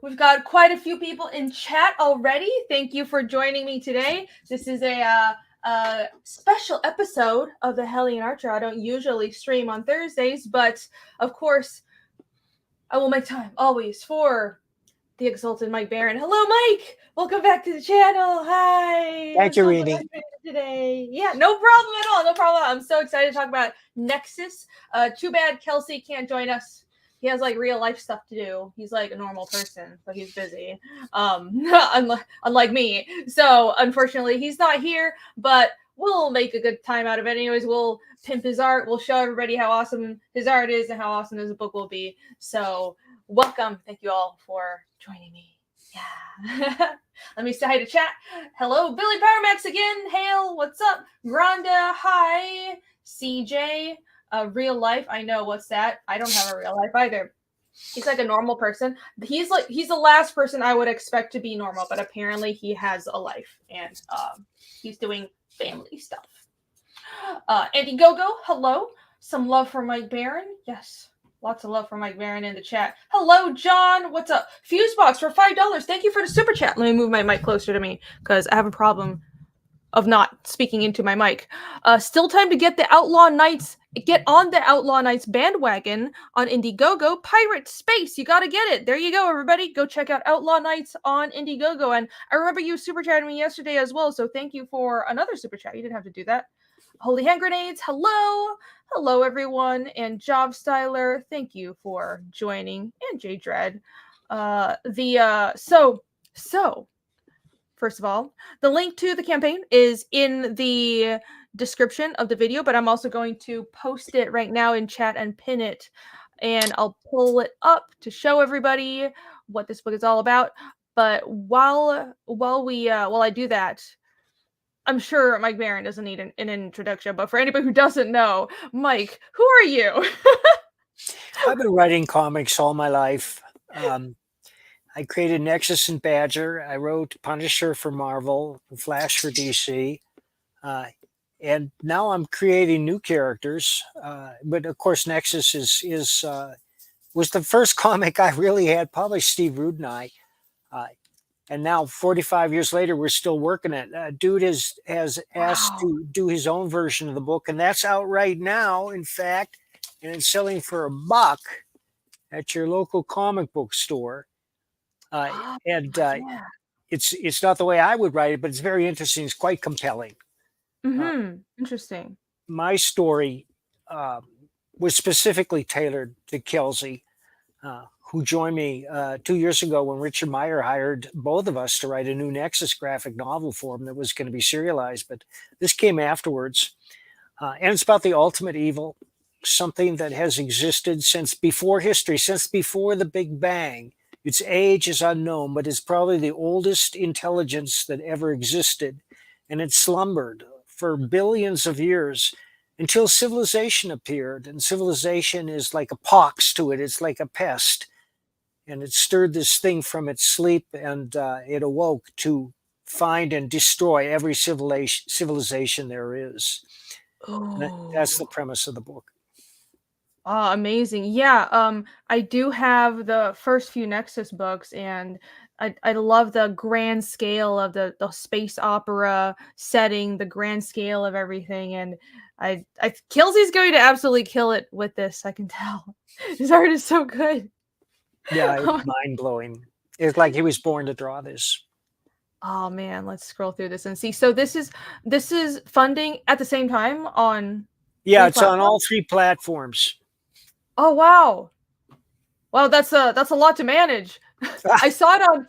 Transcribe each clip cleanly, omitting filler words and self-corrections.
We've got quite a few people in chat already. Thank you for joining me today. This is a special episode of the Hellion ARTSHOW. I don't usually stream on Thursdays, but of course, I will make time always for the exalted Mike Barron. Hello, Mike. Welcome back to the channel. Hi. Thank you, Reedy. Today. Yeah, no problem at all. No problem. I'm so excited to talk about Nexus. Too bad Kelsey can't join us. He has like real life stuff to do. He's like a normal person, but he's busy. Unlike me. So unfortunately, he's not here. But we'll make a good time out of it. Anyways, we'll pimp his art. We'll show everybody how awesome his art is and how awesome his book will be. So welcome. Thank you all for joining me. Yeah. Let me say hi to chat. Hello, Billy Powermax again. Hail, what's up? Granda, hi. CJ, real life. I know, what's that? I don't have a real life either. He's like a normal person. He's the last person I would expect to be normal, but apparently he has a life and he's doing family stuff. Andy Gogo, hello. Some love for Mike Barron. Yes. Lots of love for Mike Barron in the chat. Hello, John. What's up? Fusebox for $5. Thank you for the super chat. Let me move my mic closer to me because I have a problem of not speaking into my mic. Still time to get the Outlaw Knights. Get on the Outlaw Knights bandwagon on Indiegogo. Pirate Space. You got to get it. There you go, everybody. Go check out Outlaw Knights on Indiegogo. And I remember you super chatting me yesterday as well. So thank you for another super chat. You didn't have to do that. Holy Hand Grenades, hello. Hello, everyone. And Job Styler, thank you for joining. And J Dread. So, first of all, the link to the campaign is in the description of the video, but I'm also going to post it right now in chat and pin it. And I'll pull it up to show everybody what this book is all about. But while I do that, I'm sure Mike Barron doesn't need an introduction, but for anybody who doesn't know, Mike, who are you? I've been writing comics all my life. I created Nexus and Badger. I wrote Punisher for Marvel, Flash for DC. And now I'm creating new characters. But of course, Nexus was the first comic I really had, published Steve Rude and I. And now, 45 years later, we're still working it. Dude has asked to do his own version of the book, and that's out right now, in fact, and it's selling for $1 at your local comic book store. It's not the way I would write it, but it's very interesting. It's quite compelling. Interesting. My story was specifically tailored to Kelsey, who joined me 2 years ago when Richard Meyer hired both of us to write a new Nexus graphic novel for him that was going to be serialized. But this came afterwards. And it's about the ultimate evil, something that has existed since before history, since before the Big Bang. Its age is unknown, but it's probably the oldest intelligence that ever existed. And it slumbered for billions of years until civilization appeared. And civilization is like a pox to it. It's like a pest. And it stirred this thing from its sleep, and it awoke to find and destroy every civilization there is. That's the premise of the book. Oh, amazing. Yeah, I do have the first few Nexus books, and I love the grand scale of the space opera setting, the grand scale of everything, and Kelsey's going to absolutely kill it with this, I can tell. His art is so good. Yeah, it's mind-blowing. It's like he was born to draw this. Oh man, let's scroll through this and see. So this is funding at the same time on it's on all 3 platforms. Oh wow. Wow, that's a lot to manage. I saw it on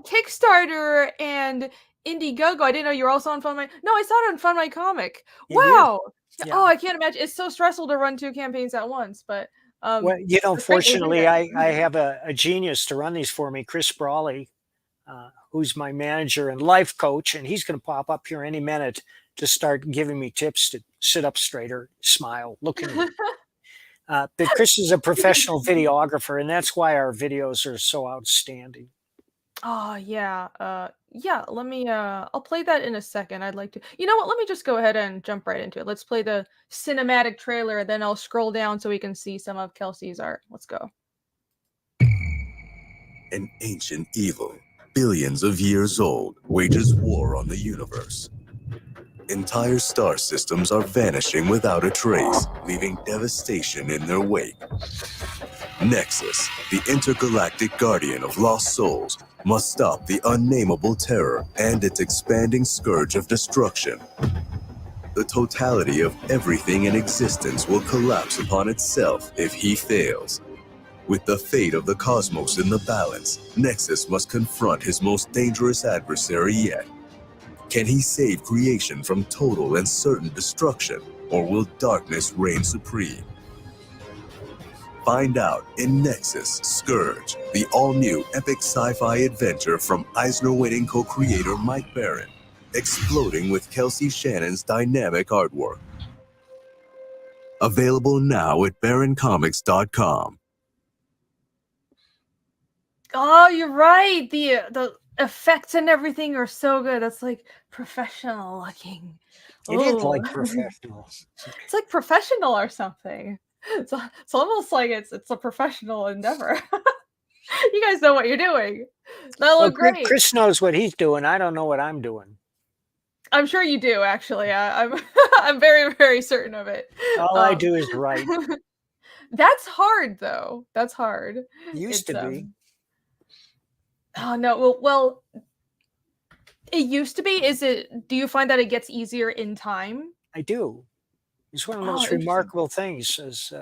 Kickstarter and Indiegogo. I didn't know you were also on Fund My. No, I saw it on Fund My Comic. Wow. Yeah. Oh, I can't imagine. It's so stressful to run 2 campaigns at once, but well, fortunately, I have a genius to run these for me, Chris Brawley, who's my manager and life coach, and he's going to pop up here any minute to start giving me tips to sit up straighter, smile, look at me. But Chris is a professional videographer, and that's why our videos are so outstanding. Oh yeah. Let me I'll play that in a second. I'd like to. You know what? Let me just go ahead and jump right into it. Let's play the cinematic trailer, then I'll scroll down so we can see some of Kelsey's art. Let's go. An ancient evil, billions of years old, wages war on the universe. Entire star systems are vanishing without a trace, leaving devastation in their wake. Nexus, the intergalactic guardian of lost souls, must stop the unnameable terror and its expanding scourge of destruction. The totality of everything in existence will collapse upon itself if he fails. With the fate of the cosmos in the balance, Nexus must confront his most dangerous adversary yet. Can he save creation from total and certain destruction, or will darkness reign supreme? Find out in Nexus Scourge, the all-new epic sci-fi adventure from Eisner-winning co-creator Mike Baron, exploding with Kelsey Shannon's dynamic artwork. Available now at baroncomics.com. Oh, you're right. The effects and everything are so good. That's like professional looking. It is Oh, like professional. it's like professional or something. It's almost like it's a professional endeavor. You guys know what you're doing. That Well, look great. Chris knows what he's doing. I don't know what I'm doing. I'm sure you do, actually. I'm I'm very, very certain of it. All I do is write. That's hard, though. That's hard. Used to be. Oh no. Well, it used to be. Do you find that it gets easier in time? I do. It's one of the Oh, most interesting. remarkable things is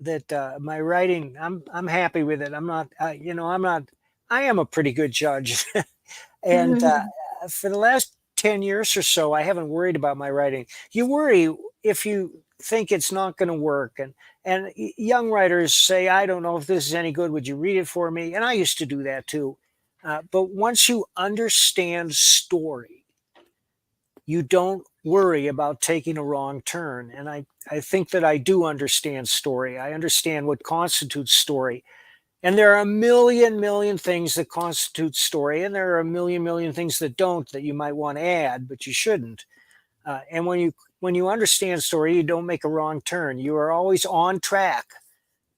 that my writing. I'm happy with it. I'm not. I'm not. I am a pretty good judge, and for the last 10 years or so, I haven't worried about my writing. You worry if you think it's not going to work, and young writers say, "I don't know if this is any good. Would you read it for me?" And I used to do that too. But once you understand story, you don't worry about taking a wrong turn. And I think that I do understand story. I understand what constitutes story. And there are a million things that constitute story. And there are a million things that don't, that you might want to add, but you shouldn't. And when you understand story, you don't make a wrong turn. You are always on track.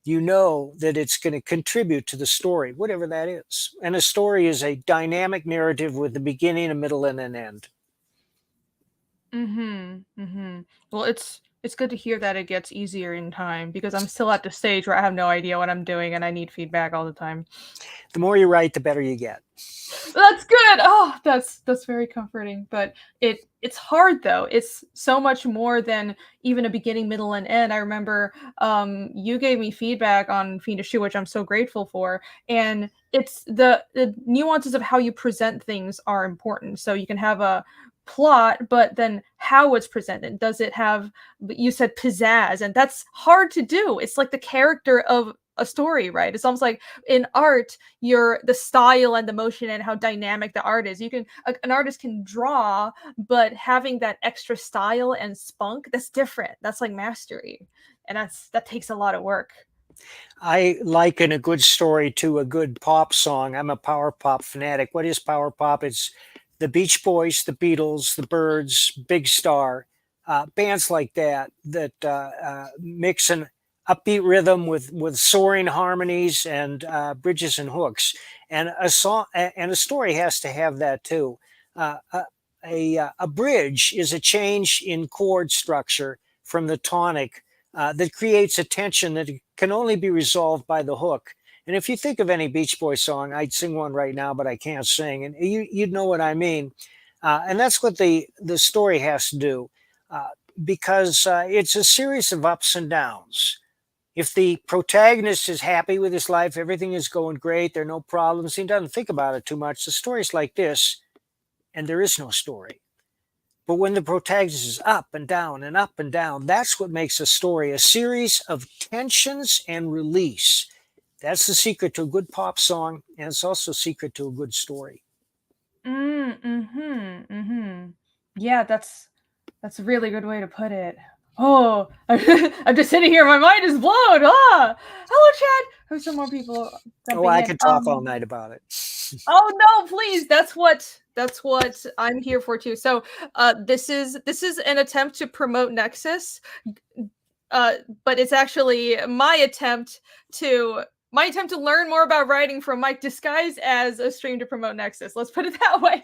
You know that it's going to contribute to the story, whatever that is. And a story is a dynamic narrative with a beginning, a middle, and an end. Well, it's good to hear that it gets easier in time, because I'm still at the stage where I have no idea what I'm doing and I need feedback all the time. The more you write, the better you get. That's good. Oh, that's very comforting. But it's hard though. It's so much more than even a beginning, middle, and end. I remember you gave me feedback on Fiendish 2, which I'm so grateful for. And it's the nuances of how you present things are important. So you can have a plot, but then how it's presented. Does it have, you said pizzazz, and that's hard to do. It's like the character of a story, right? It's almost like in art, the style and the motion and how dynamic the art is. You can, an artist can draw, but having that extra style and spunk, that's different. That's like mastery, and that takes a lot of work. I liken a good story to a good pop song. I'm a power pop fanatic. What is power pop? It's the Beach Boys, the Beatles, the Byrds, Big Star, bands like that mix an upbeat rhythm with soaring harmonies and bridges and hooks. And a song and a story has to have that too. A bridge is a change in chord structure from the tonic that creates a tension that can only be resolved by the hook. And if you think of any Beach Boy song, I'd sing one right now, but I can't sing. And you'd know what I mean. And that's what the story has to do, because it's a series of ups and downs. If the protagonist is happy with his life, everything is going great, there are no problems, he doesn't think about it too much. The story's like this, and there is no story. But when the protagonist is up and down and up and down, that's what makes a story, a series of tensions and release. That's the secret to a good pop song, and it's also a secret to a good story. Yeah, that's a really good way to put it. Oh, I'm just sitting here. My mind is blown. Ah, hello, Chad. There's some more people. Oh, I could talk all night about it. Oh no, please. That's what I'm here for too. So, this is an attempt to promote Nexus, but it's actually my attempt to my attempt to learn more about writing from Mike disguised as a stream to promote Nexus. Let's put it that way.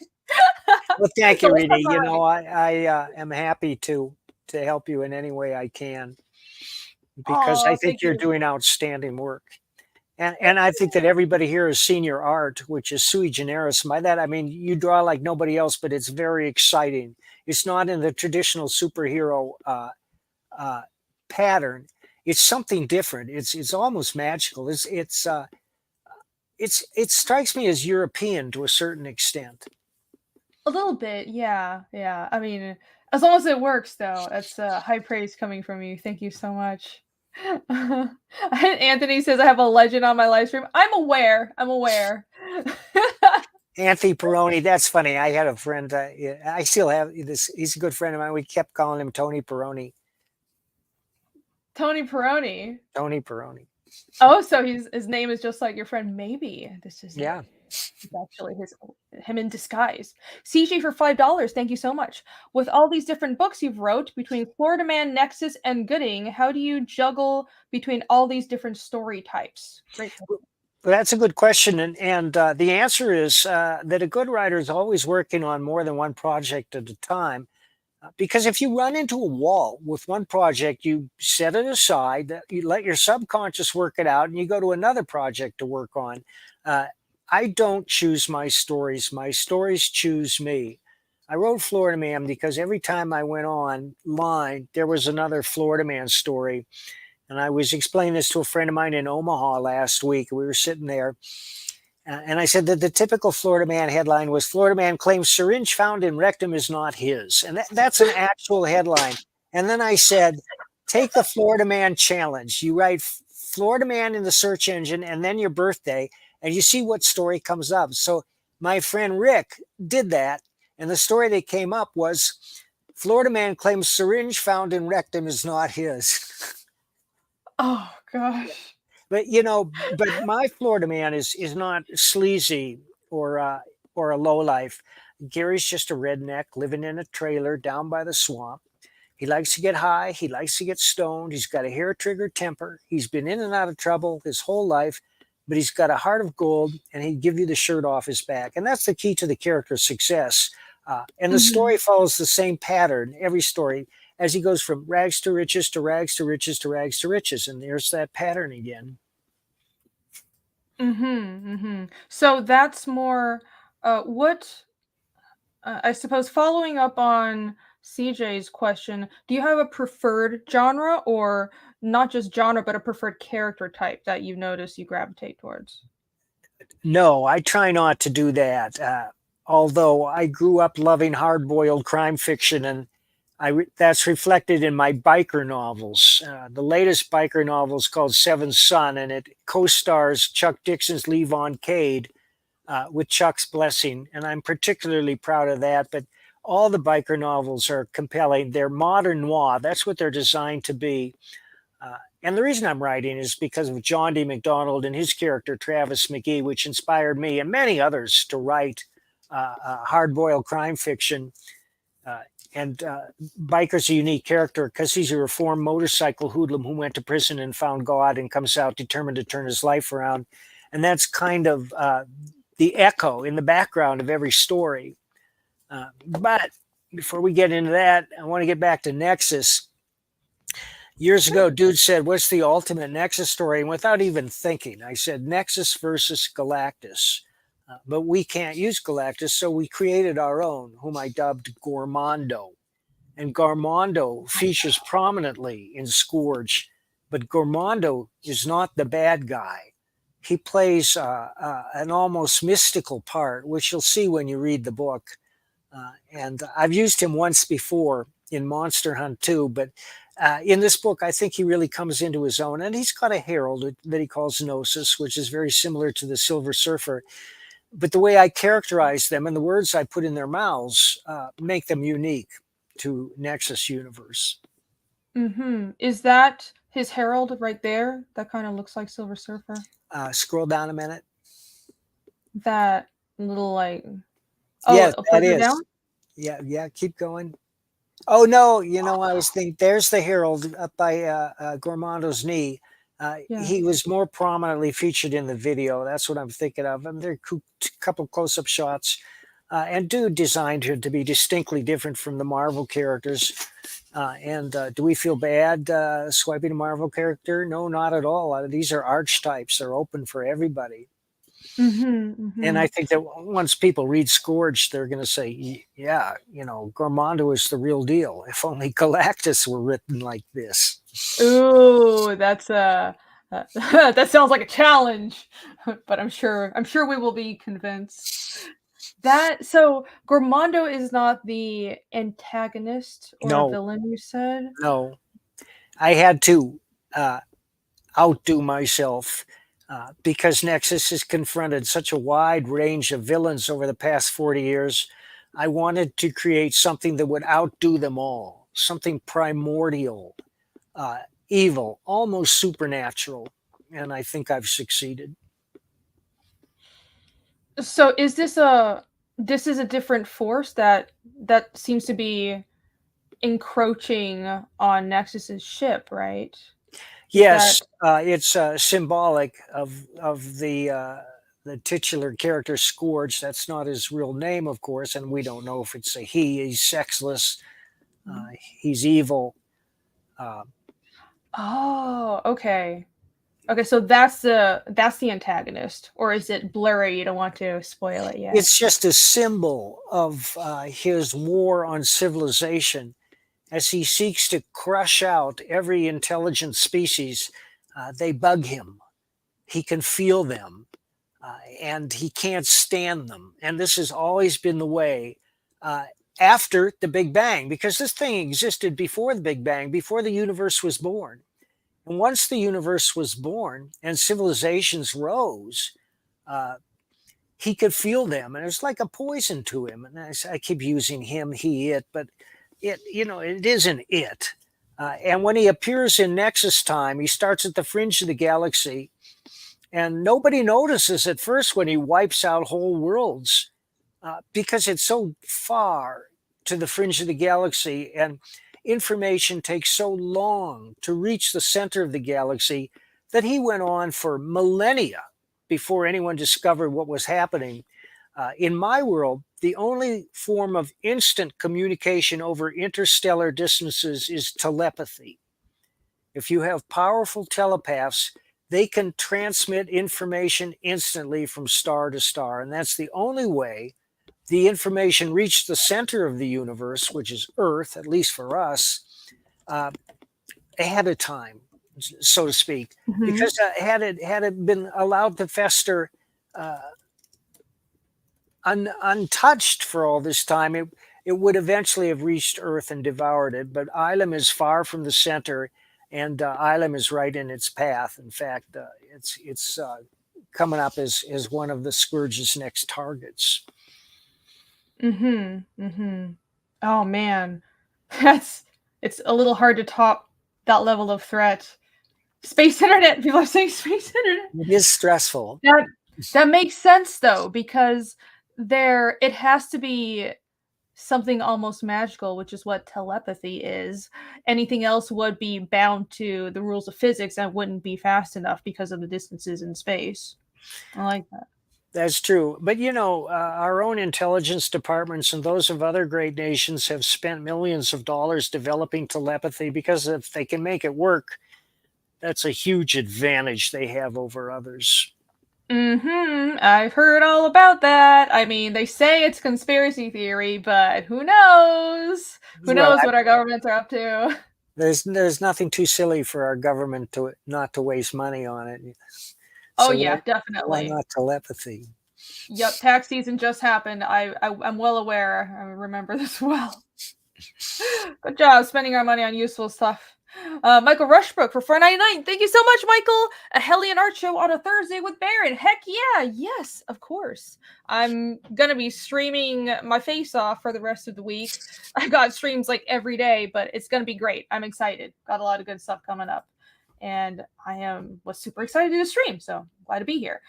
Well, thank So you, let's talk Rita. about You writing. know, I am happy to help you in any way I can, because I Oh, think thank you're you. doing outstanding work. And I think that everybody here has seen your art, which is sui generis. By that, I mean, you draw like nobody else, but it's very exciting. It's not in the traditional superhero uh, pattern. It's something different. It's almost magical. It strikes me as European to a certain extent. A little bit, yeah, yeah. I mean, as long as it works, though, that's high praise coming from you. Thank you so much. Anthony says I have a legend on my live stream. I'm aware. I'm aware. Anthony Peroni, that's funny. I had a friend. Yeah, I still have this. He's a good friend of mine. We kept calling him Tony Peroni. Tony Peroni. Tony Peroni. Oh, so his name is just like your friend. Maybe this is Yeah. it's actually him in disguise. CJ for $5. Thank you so much. With all these different books you've wrote between Florida Man, Nexus, and Gooding, how do you juggle between all these different story types? Great. Well, that's a good question, and the answer is that a good writer is always working on more than one project at a time. Because if you run into a wall with one project, you set it aside, you let your subconscious work it out, and you go to another project to work on. I don't choose my stories choose me. I wrote Florida Man because every time I went online, there was another Florida Man story. And I was explaining this to a friend of mine in Omaha last week. We were sitting there. And I said that the typical Florida Man headline was Florida Man claims syringe found in rectum is not his. And that's an actual headline. And then I said, take the Florida Man challenge. You write Florida Man in the search engine and then your birthday, and you see what story comes up. So my friend Rick did that. And the story that came up was Florida Man claims syringe found in rectum is not his. Oh gosh. But but my Florida Man is not sleazy or a lowlife. Gary's just a redneck living in a trailer down by the swamp. He likes to get high. He likes to get stoned. He's got a hair trigger temper. He's been in and out of trouble his whole life, but he's got a heart of gold, and he'd give you the shirt off his back. And that's the key to the character's success. And the story follows the same pattern, every story, as he goes from rags to riches to rags to riches to rags to riches. And there's that pattern again. So that's more what I suppose following up on CJ's question, do you have a preferred genre or not just genre, but a preferred character type that you notice you gravitate towards? No, I try not to do that. Although I grew up loving hard-boiled crime fiction, and that's reflected in my biker novels. The latest biker novel is called Seventh Son, and it co-stars Chuck Dixon's Levon Cade with Chuck's blessing, and I'm particularly proud of that. But all the biker novels are compelling. They're modern noir. That's what they're designed to be. And the reason I'm writing is because of John D. MacDonald and his character, Travis McGee, which inspired me and many others to write hard-boiled crime fiction. And Biker's a unique character because he's a reformed motorcycle hoodlum who went to prison and found God and comes out determined to turn his life around. And that's kind of the echo in the background of every story. But before we get into that, I want to get back to Nexus. Years ago, dude said, what's the ultimate Nexus story? And without even thinking, I said, Nexus versus Galactus. But we can't use Galactus, so we created our own, whom I dubbed Gormondo. And Gormondo features prominently in Scourge, but Gormondo is not the bad guy. He plays an almost mystical part, which you'll see when you read the book. And I've used him once before in Monster Hunt 2, but in this book, I think he really comes into his own. And he's got a herald that he calls Gnosis, which is very similar to the Silver Surfer. But the way I characterize them and the words I put in their mouths make them unique to Nexus universe. Is that his herald right there? That kind of looks like Silver Surfer. Scroll down a minute. That little like. Oh, yes, that is. Down? Yeah. Keep going. Oh no, I was thinking there's the herald up by Gormondo's knee. Yeah. He was more prominently featured in the video. That's what I'm thinking of. And there are a couple close-up shots. And dude designed her to be distinctly different from the Marvel characters. Do we feel bad swiping a Marvel character? No, not at all. These are archetypes. They're open for everybody. And I think that once people read Scourge, they're going to say, yeah, Gormondo is the real deal. If only Galactus were written like this. Ooh, that's that sounds like a challenge, but I'm sure we will be convinced. So Gormondo is not the antagonist or No. villain, you said? No, I had to outdo myself because Nexus has confronted such a wide range of villains over the past 40 years. I wanted to create something that would outdo them all, something primordial, evil, almost supernatural, and I think I've succeeded. So is this a different force that seems to be encroaching on Nexus's ship, right? Yes, it's symbolic of the titular character Scourge. That's not his real name, of course, and we don't know if it's a he. He's sexless. He's evil. Oh, okay. Okay, so that's the antagonist, or is it blurry? You don't want to spoil it yet. It's just a symbol of his war on civilization as he seeks to crush out every intelligent species. They bug him. He can feel them, and he can't stand them. And this has always been the way after the Big Bang, because this thing existed before the Big Bang, before the universe was born. And once the universe was born and civilizations rose, he could feel them. And it was like a poison to him. And I keep using him, he, it, but it isn't it. And when he appears in Nexus time, he starts at the fringe of the galaxy. And nobody notices at first when he wipes out whole worlds because it's so far to the fringe of the galaxy. And information takes so long to reach the center of the galaxy that he went on for millennia before anyone discovered what was happening. In my world, the only form of instant communication over interstellar distances is telepathy. If you have powerful telepaths, they can transmit information instantly from star to star. And that's the only way the information reached the center of the universe, which is Earth, at least for us, ahead of time, so to speak. Because had it been allowed to fester untouched for all this time, it would eventually have reached Earth and devoured it. But Ilum is far from the center, and Ilum is right in its path. In fact, it's coming up as one of the Scourge's next targets. Oh man, it's a little hard to top that level of threat. Space internet. People are saying space internet. It is stressful. That makes sense though, because it has to be something almost magical, which is what telepathy is. Anything else would be bound to the rules of physics and wouldn't be fast enough because of the distances in space. I like that. That's true. But, our own intelligence departments and those of other great nations have spent millions of dollars developing telepathy because if they can make it work, that's a huge advantage they have over others. I've heard all about that. I mean, they say it's conspiracy theory, but who knows? Who knows what our governments are up to? There's nothing too silly for our government not to waste money on it. Oh, yeah, definitely. Why not telepathy? Yep, tax season just happened. I'm well aware. I remember this well. Good job spending our money on useful stuff. Michael Rushbrook for $4.99. Thank you so much, Michael. A Hellion art show on a Thursday with Baron. Heck yeah. Yes, of course. I'm going to be streaming my face off for the rest of the week. I've got streams like every day, but it's going to be great. I'm excited. Got a lot of good stuff coming up. And was super excited to stream, so glad to be here.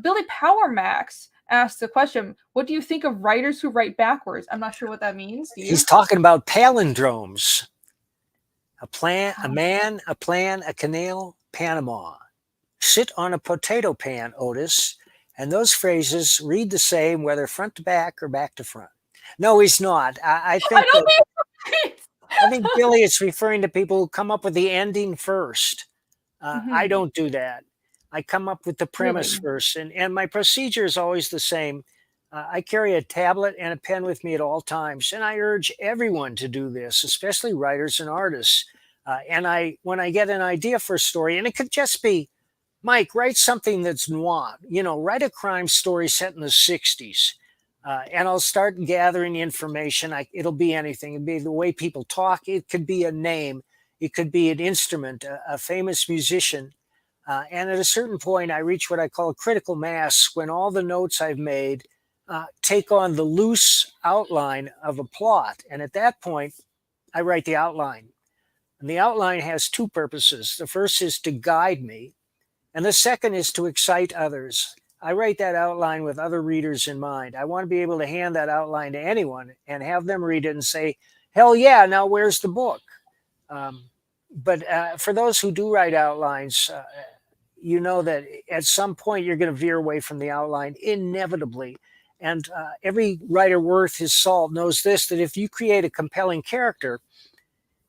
Billy Power Max asked the question, what do you think of writers who write backwards? I'm not sure what that means. Do you? He's talking about palindromes. A plan, a man, a plan, a canal. Panama. Sit on a potato pan, Otis. And those phrases read the same whether front to back or back to front. No, he's not. I think don't think I think Billy is referring to people who come up with the ending first. I Mhm. don't do that. I come up with the premise Really? first, and my procedure is always the same. I carry a tablet and a pen with me at all times, and I urge everyone to do this, especially writers and artists. When I get an idea for a story, and it could just be, Mike, write something that's noir. Write a crime story set in the '60s, and I'll start gathering information. It'll be anything. It'll be the way people talk. It could be a name. It could be an instrument, a famous musician. And at a certain point, I reach what I call a critical mass when all the notes I've made take on the loose outline of a plot. And at that point, I write the outline. And the outline has two purposes. The first is to guide me, and the second is to excite others. I write that outline with other readers in mind. I want to be able to hand that outline to anyone and have them read it and say, hell yeah, now where's the book? But for those who do write outlines, you know that at some point you're going to veer away from the outline inevitably. And every writer worth his salt knows this, that if you create a compelling character,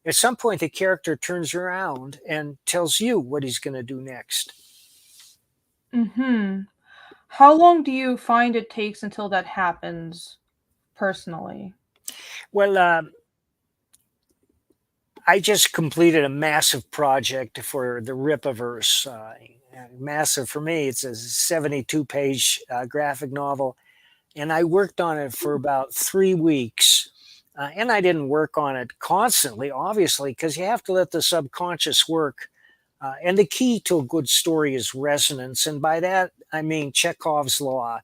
at some point the character turns around and tells you what he's going to do next. Mhm. How long do you find it takes until that happens personally? Well, I just completed a massive project for the Rippaverse. Massive for me. It's a 72-page graphic novel. And I worked on it for about 3 weeks. And I didn't work on it constantly, obviously, because you have to let the subconscious work. And the key to a good story is resonance. And by that, I mean Chekhov's law.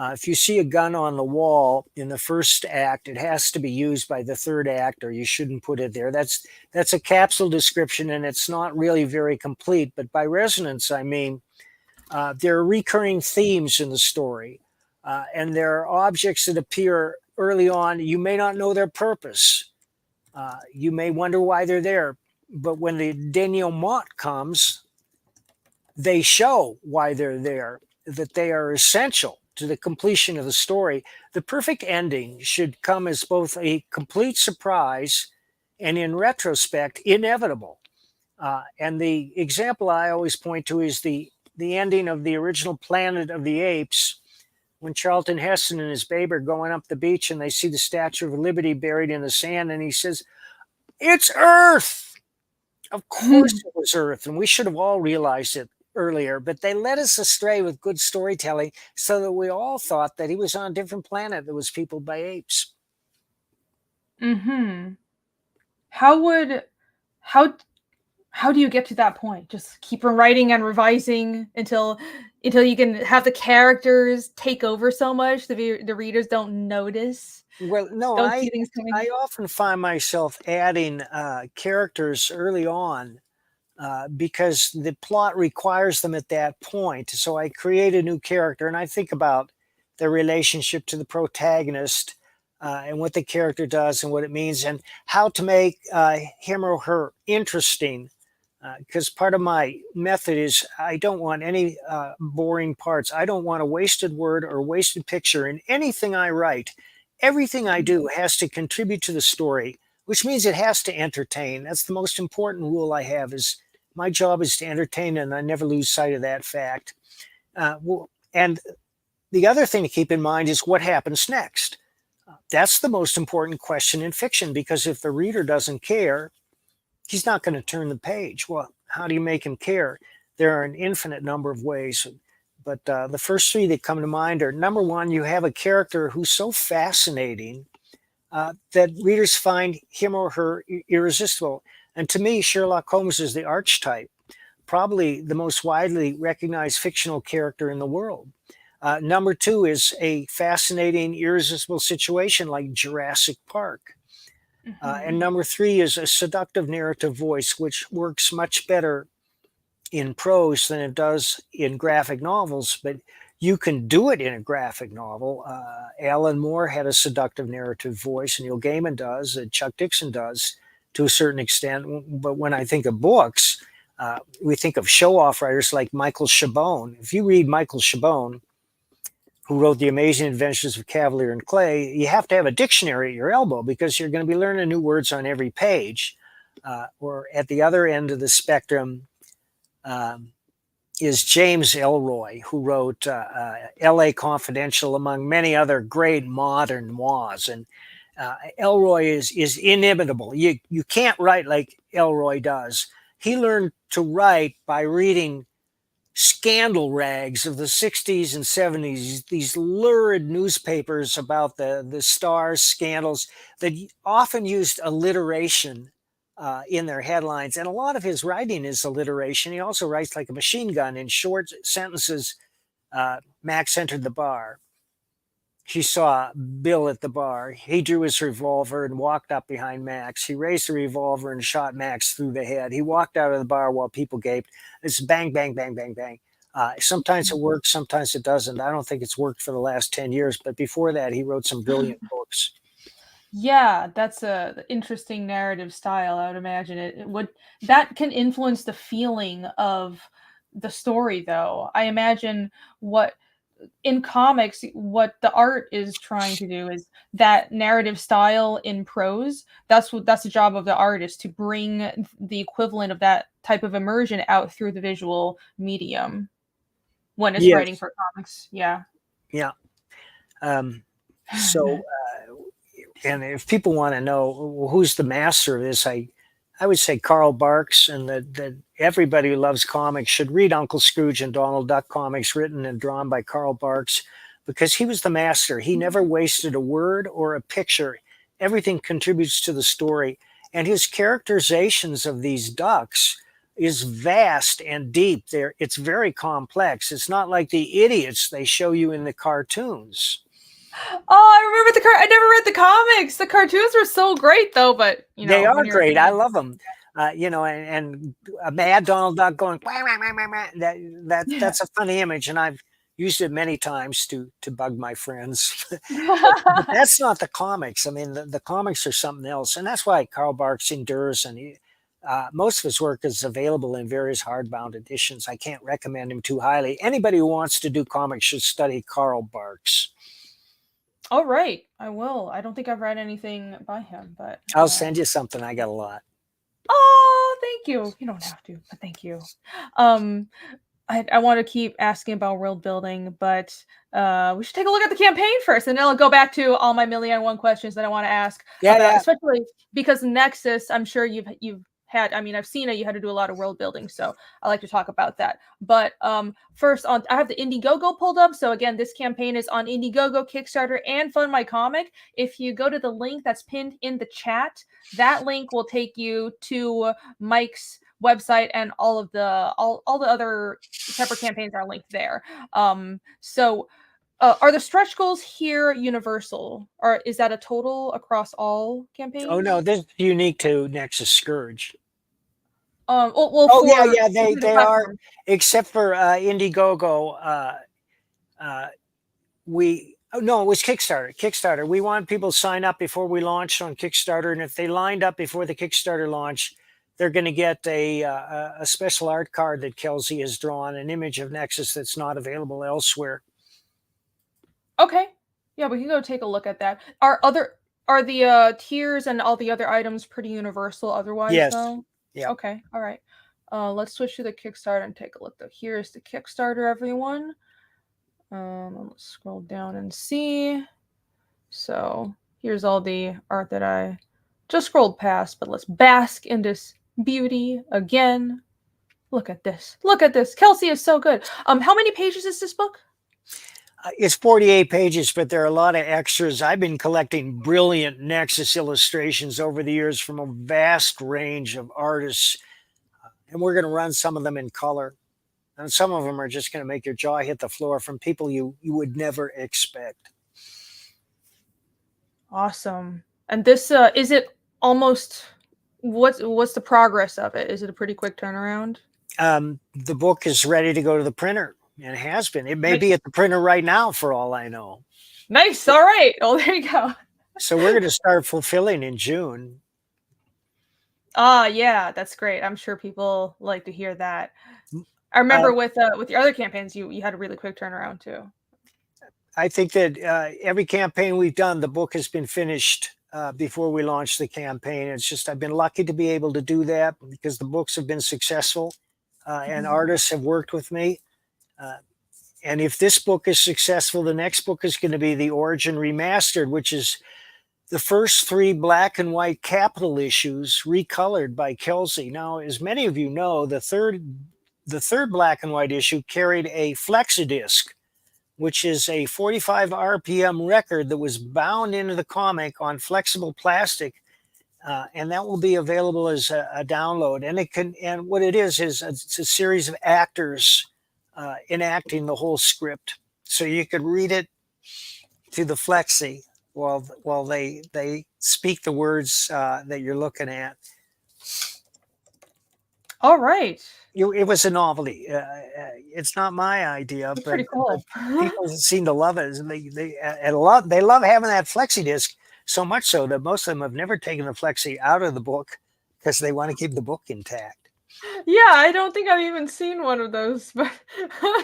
If you see a gun on the wall in the first act, it has to be used by the third act, or you shouldn't put it there. That's a capsule description, and it's not really very complete. But by resonance, I mean there are recurring themes in the story, and there are objects that appear early on. You may not know their purpose. You may wonder why they're there. But when the denouement comes, they show why they're there, that they are essential to the completion of the story. The perfect ending should come as both a complete surprise and, in retrospect, inevitable. And the example I always point to is the ending of the original Planet of the Apes, when Charlton Heston and his babe are going up the beach and they see the Statue of Liberty buried in the sand, and he says, "It's Earth!" Of course it was Earth, and we should have all realized it earlier, but they led us astray with good storytelling so that we all thought that he was on a different planet that was peopled by apes. Mhm. How would how how do you get to that point? Just keep on writing and revising until you can have the characters take over so much the readers don't notice, Well, no, don't see things I coming. often find myself adding characters early on because the plot requires them at that point. So I create a new character and I think about their relationship to the protagonist and what the character does and what it means and how to make him or her interesting. Because part of my method is I don't want any boring parts. I don't want a wasted word or wasted picture in anything I write. Everything I do has to contribute to the story, which means it has to entertain. That's the most important rule I have is my job is to entertain, and I never lose sight of that fact. And the other thing to keep in mind is what happens next. That's the most important question in fiction, because if the reader doesn't care, he's not going to turn the page. Well, how do you make him care? There are an infinite number of ways. But the first three that come to mind are, number one, you have a character who's so fascinating that readers find him or her irresistible. And to me, Sherlock Holmes is the archetype, probably the most widely recognized fictional character in the world. Number two is a fascinating, irresistible situation like Jurassic Park. And number three is a seductive narrative voice, which works much better in prose than it does in graphic novels, but you can do it in a graphic novel. Alan Moore had a seductive narrative voice, and Neil Gaiman does, Chuck Dixon does to a certain extent. But when I think of books, We think of show-off writers like Michael Chabon. If you read Michael Chabon, who wrote The Amazing Adventures of Cavalier and Clay, you have to have a dictionary at your elbow because you're going to be learning new words on every page. Or at the other end of the spectrum is James Ellroy, who wrote L.A. Confidential, among many other great modern noirs. And Ellroy is inimitable. You can't write like Ellroy does. He learned to write by reading scandal rags of the 60s and 70s, these lurid newspapers about the stars' scandals that often used alliteration in their headlines. And a lot of his writing is alliteration. He also writes like a machine gun in short sentences. Max entered the bar. She saw Bill at the bar. He drew his revolver and walked up behind Max. He raised the revolver and shot Max through the head. He walked out of the bar while people gaped. It's bang, bang, bang, bang, bang. Sometimes it works, sometimes it doesn't. I don't think it's worked for the last 10 years, but before that, he wrote some brilliant books. Yeah, that's a interesting narrative style. I would imagine it would that can influence the feeling of the story, though. I imagine what in comics, what the art is trying to do is that narrative style in prose. That's the job of the artist, to bring the equivalent of that type of immersion out through the visual medium when it's writing for comics. Yeah. Yeah. So, and if people want to know who's the master of this, I would say Carl Barks, and that everybody who loves comics should read Uncle Scrooge and Donald Duck comics written and drawn by Carl Barks, because he was the master. He never wasted a word or a picture. Everything contributes to the story. And his characterizations of these ducks is vast and deep. It's very complex. It's not like the idiots they show you in the cartoons. Oh, I remember I never read the comics. The cartoons were so great, though. But they are great. I love them. And a mad Donald Duck going wah, wah, wah, wah, wah. That's a funny image, and I've used it many times to bug my friends. But that's not the comics. I mean, the comics are something else, and that's why Carl Barks endures. And most of his work is available in various hardbound editions. I can't recommend him too highly. Anybody who wants to do comics should study Carl Barks. All right, I will. I don't think I've read anything by him, but I'll send you something. I got a lot. Oh, thank you. You don't have to, but thank you. I want to keep asking about world building, but we should take a look at the campaign first, and then I'll go back to all my million and one questions that I want to ask. Yeah. Especially because Nexus, I'm sure you've had, I mean, I've seen it, you had to do a lot of world building, so I like to talk about that. But first, I have the Indiegogo pulled up. So again, this campaign is on Indiegogo, Kickstarter, and Fund My Comic. If you go to the link that's pinned in the chat, that link will take you to Mike's website, and all the other separate campaigns are linked there. Are the stretch goals here universal, or is that a total across all campaigns? Oh no, this is unique to NEXUS SCOURGE. They are, except for Indiegogo. It was Kickstarter. We want people to sign up before we launch on Kickstarter, and if they lined up before the Kickstarter launch, they're going to get a special art card that Kelsey has drawn, an image of NEXUS that's not available elsewhere. Okay, yeah, we can go take a look at that. Are the tiers and all the other items pretty universal otherwise? Yes. Though? Yeah. Okay. All right. Let's switch to the Kickstarter and take a look. Though here's the Kickstarter, everyone. Let's scroll down and see. So here's all the art that I just scrolled past, but let's bask in this beauty again. Look at this. Look at this. Kelsey is so good. How many pages is this book? It's 48 pages, but there are a lot of extras. I've been collecting brilliant NEXUS illustrations over the years from a vast range of artists, and we're going to run some of them in color. And some of them are just going to make your jaw hit the floor, from people you would never expect. Awesome. And this, is it almost, what's the progress of it? Is it a pretty quick turnaround? The book is ready to go to the printer. And it has been. It may be at the printer right now, for all I know. Nice. All right. Oh, there you go. So we're going to start fulfilling in June. Yeah, that's great. I'm sure people like to hear that. Mm, I remember Uh, with your other campaigns, you had a really quick turnaround too. I think that every campaign we've done, the book has been finished before we launched the campaign. It's just I've been lucky to be able to do that because the books have been successful and Mhm. artists have worked with me. Uh, and if this book is successful, the next book is going to be The Origin Remastered, which is the first 3 black and white capital issues recolored by Kelsey. Now, as many of you know, the third black and white issue carried a flexidisc, which is a 45 RPM record that was bound into the comic on flexible plastic. And that will be available as a download. And what it is it's a series of actors enacting the whole script. So you could read it to the flexi while they speak the words that you're looking at. All right. It was a novelty. It's not my idea, That's but pretty cool. people seem to love it. And they love having that flexi disc so much so that most of them have never taken the flexi out of the book because they want to keep the book intact. Yeah, I don't think I've even seen one of those, but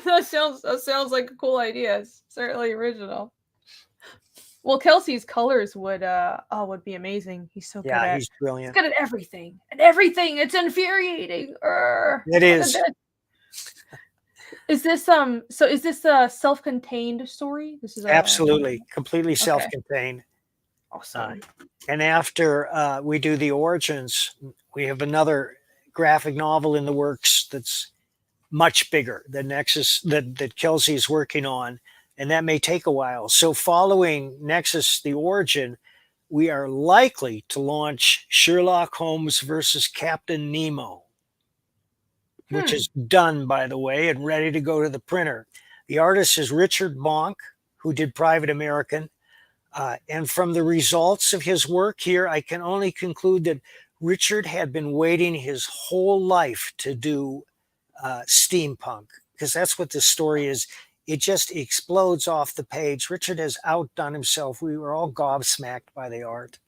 that sounds like a cool idea. It's certainly original. Well, Kelsey's colors would be amazing. Yeah, he's He's brilliant. good at everything. At everything. It's infuriating. It is. Is this so is this a self-contained story? This is a Absolutely completely okay. self-contained. Awesome. And after we do the origins, we have another graphic novel in the works that's much bigger than Nexus that Kelsey's working on, and that may take a while. So following Nexus, the origin, we are likely to launch Sherlock Holmes versus Captain Nemo, which is done, by the way, and ready to go to the printer. The artist is Richard Bonk, who did Private American. And from the results of his work here, I can only conclude that Richard had been waiting his whole life to do steampunk, because that's what this story is. It just explodes off the page. Richard has outdone himself. We were all gobsmacked by the art.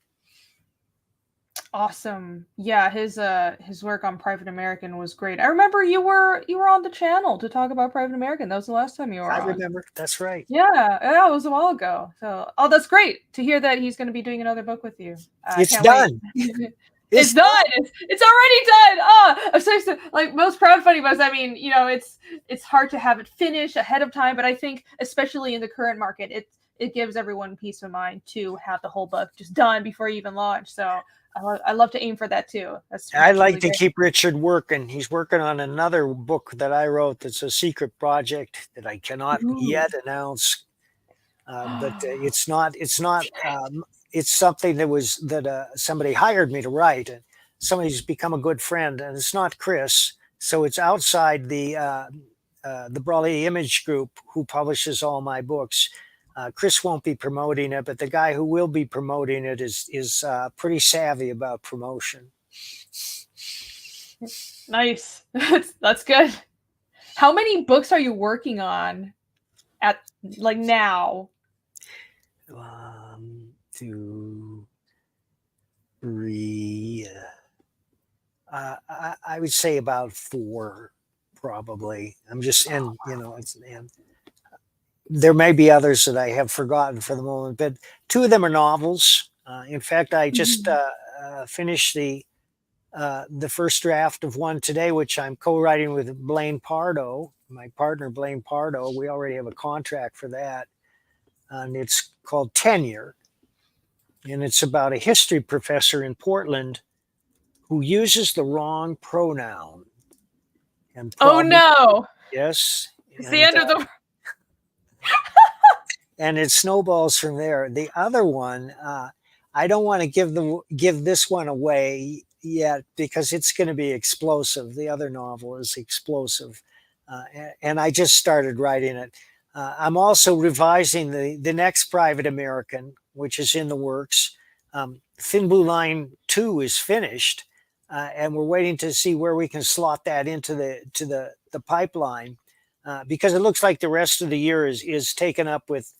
Awesome. Yeah, his work on Private American was great. I remember you were on the channel to talk about Private American. That was the last time you were I on. remember. That's right. Yeah, it was a while ago. So, that's great to hear that he's going to be doing another book with you. It's Can't done. wait. It's done. It's already done. Oh, I'm so excited. Like most crowdfunding books, I mean, it's hard to have it finished ahead of time, but I think especially in the current market, it gives everyone peace of mind to have the whole book just done before you even launch. So I love to aim for that too. I like really to great. keep Richard working. He's working on another book that I wrote that's a secret project that I cannot yet announce. But it's not. It's something that somebody hired me to write, and somebody's become a good friend, and it's not Chris. So it's outside the Brawley Image Group, who publishes all my books. Chris won't be promoting it, but the guy who will be promoting it is pretty savvy about promotion. Nice. That's good. How many books are you working on at like now? 1, 2, 3. I would say about 4, probably. I'm just, and there may be others that I have forgotten for the moment, but 2 of them are novels. In fact, I just finished the first draft of one today, which I'm co-writing with Blaine Pardo, my partner Blaine Pardo. We already have a contract for that, and it's called Tenure, and it's about a history professor in Portland who uses the wrong pronoun. And Oh no! Yes, It's the end of the. And it snowballs from there. The other one, I don't want to give this one away yet because it's going to be explosive. The other novel is explosive, and I just started writing it. I'm also revising the next Private American, which is in the works. Thin Blue Line 2 is finished, and we're waiting to see where we can slot that into the pipeline, because it looks like the rest of the year is taken up with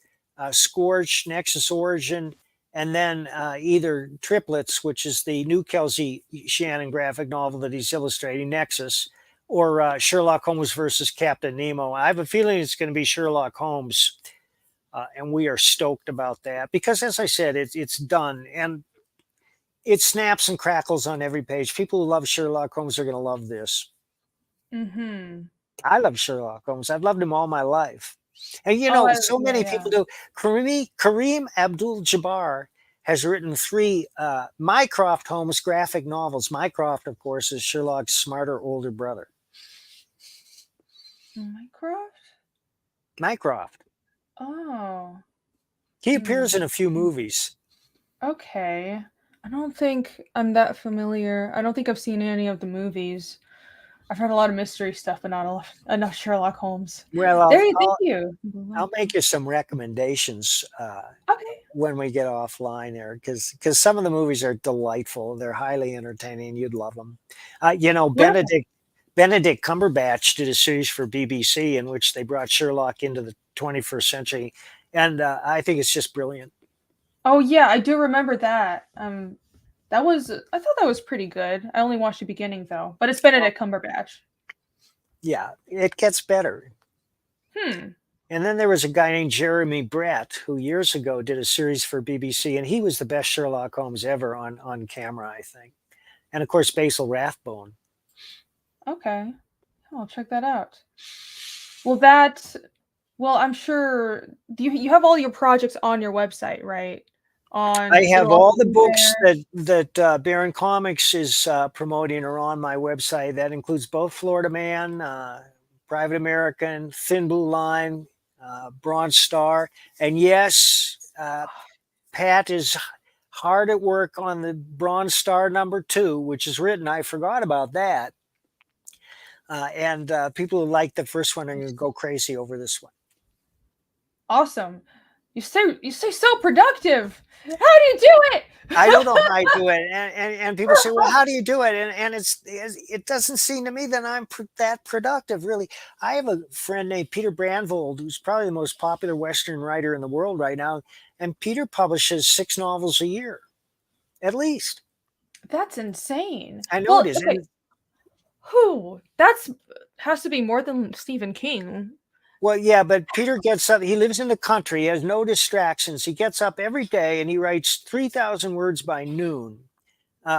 SCOURGE, NEXUS Origin, and then either Triplets, which is the new Kelsey Shannon graphic novel that he's illustrating, Nexus, or Sherlock Holmes versus Captain Nemo. I have a feeling it's going to be Sherlock Holmes, and we are stoked about that because, as I said, it's done, and it snaps and crackles on every page. People who love Sherlock Holmes are going to love this. Mm-hmm. I love Sherlock Holmes. I've loved him all my life. And, you Oh, know, so yeah, many yeah. people do. Kareem Abdul-Jabbar has written 3 Mycroft Holmes graphic novels. Mycroft, of course, is Sherlock's smarter older brother. Minecraft? Mycroft. Oh. He appears in a few movies. Okay. I don't think I'm that familiar. I don't think I've seen any of the movies. I've heard a lot of mystery stuff, but not enough Sherlock Holmes. Well, Thank you. I'll make you some recommendations Okay. when we get offline there, because some of the movies are delightful. They're highly entertaining. You'd love them. You know, Wonderful. Benedict Cumberbatch did a series for BBC in which they brought Sherlock into the 21st century, and I think it's just brilliant. Oh yeah, I do remember that. I thought that was pretty good. I only watched the beginning though, but it's Benedict Cumberbatch. Yeah, it gets better. And then there was a guy named Jeremy Brett who years ago did a series for BBC, and he was the best Sherlock Holmes ever on camera, I think. And of course, Basil Rathbone. Okay, I'll check that out. Well, I'm sure you have all your projects on your website, right? I have it'll all the be books there. that Baron Comics is promoting are on my website. That includes both Florida Man, Private American, Thin Blue Line, Bronze Star, and yes, Pat is hard at work on the Bronze Star #2, which is written. I forgot about that. And people who like the first one are going to go crazy over this one. Awesome. You say so productive. How do you do it? I don't know how I do it, and people say, "Well, how do you do it?" And it doesn't seem to me that I'm that productive, really. I have a friend named Peter Brandvold, who's probably the most popular Western writer in the world right now, and Peter publishes 6 novels a year, at least. That's insane. I know it is. Okay. Has to be more than Stephen King. Well, yeah, but Peter gets up. He lives in the country. He has no distractions. He gets up every day and he writes 3,000 words by noon.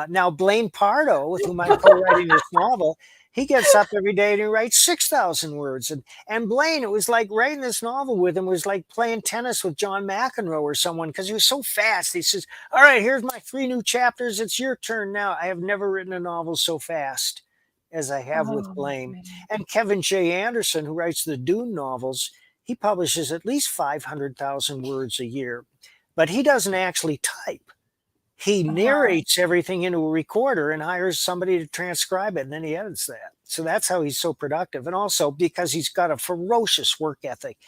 Now, Blaine Pardo, with whom I'm co-writing this novel, he gets up every day and he writes 6,000 words. And Blaine, it was like writing this novel with him was like playing tennis with John McEnroe or someone, because he was so fast. He says, "All right, here's my 3 new chapters. It's your turn now." I have never written a novel so fast as I have with Blaine. Man. And Kevin J. Anderson, who writes the Dune novels, he publishes at least 500,000 words a year, but he doesn't actually type. He narrates everything into a recorder and hires somebody to transcribe it, and then he edits that. So that's how he's so productive. And also because he's got a ferocious work ethic.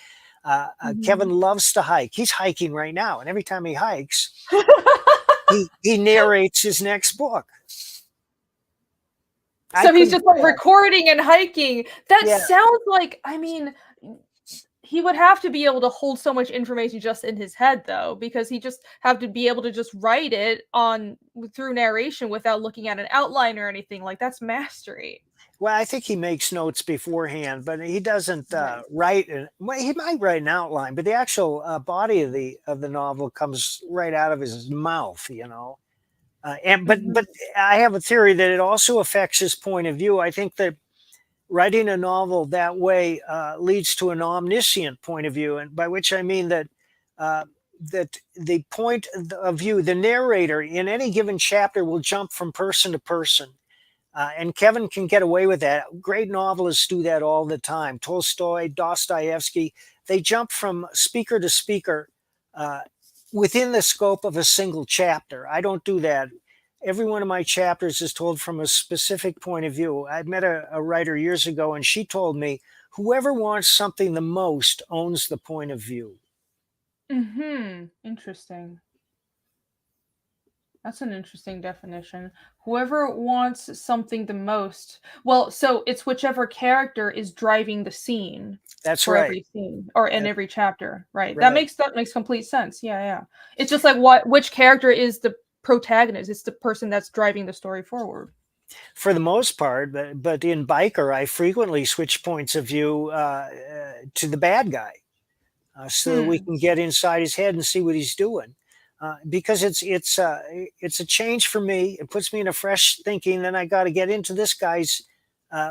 Kevin loves to hike. He's hiking right now, and every time he hikes, he narrates his next book. So he's just like recording and hiking. That sounds like, I mean, he would have to be able to hold so much information just in his head, though, because he just have to be able to just write it through narration without looking at an outline or anything. Like, that's mastery. Well, I think he makes notes beforehand, but he doesn't write. Well, he might write an outline, but the actual body of the novel comes right out of his mouth, you know. But I have a theory that it also affects his point of view. I think that writing a novel that way leads to an omniscient point of view, and by which I mean that that the point of view, the narrator in any given chapter will jump from person to person, and Kevin can get away with that. Great novelists do that all the time. Tolstoy, Dostoevsky, they jump from speaker to speaker within the scope of a single chapter. I don't do that. Every one of my chapters is told from a specific point of view. I met a writer years ago, and she told me, whoever wants something the most owns the point of view. Interesting. That's an interesting definition. Whoever wants something the most. Well, so it's whichever character is driving the scene That's for right. every scene or in That- every chapter, right? right. That makes complete sense. Yeah, yeah. It's just like what which character is the protagonist? It's the person that's driving the story forward. For the most part, but in Biker, I frequently switch points of view to the bad guy, so that we Hmm. can get inside his head and see what he's doing. Because it's a change for me. It puts me in a fresh thinking. Then I got to get into this guy's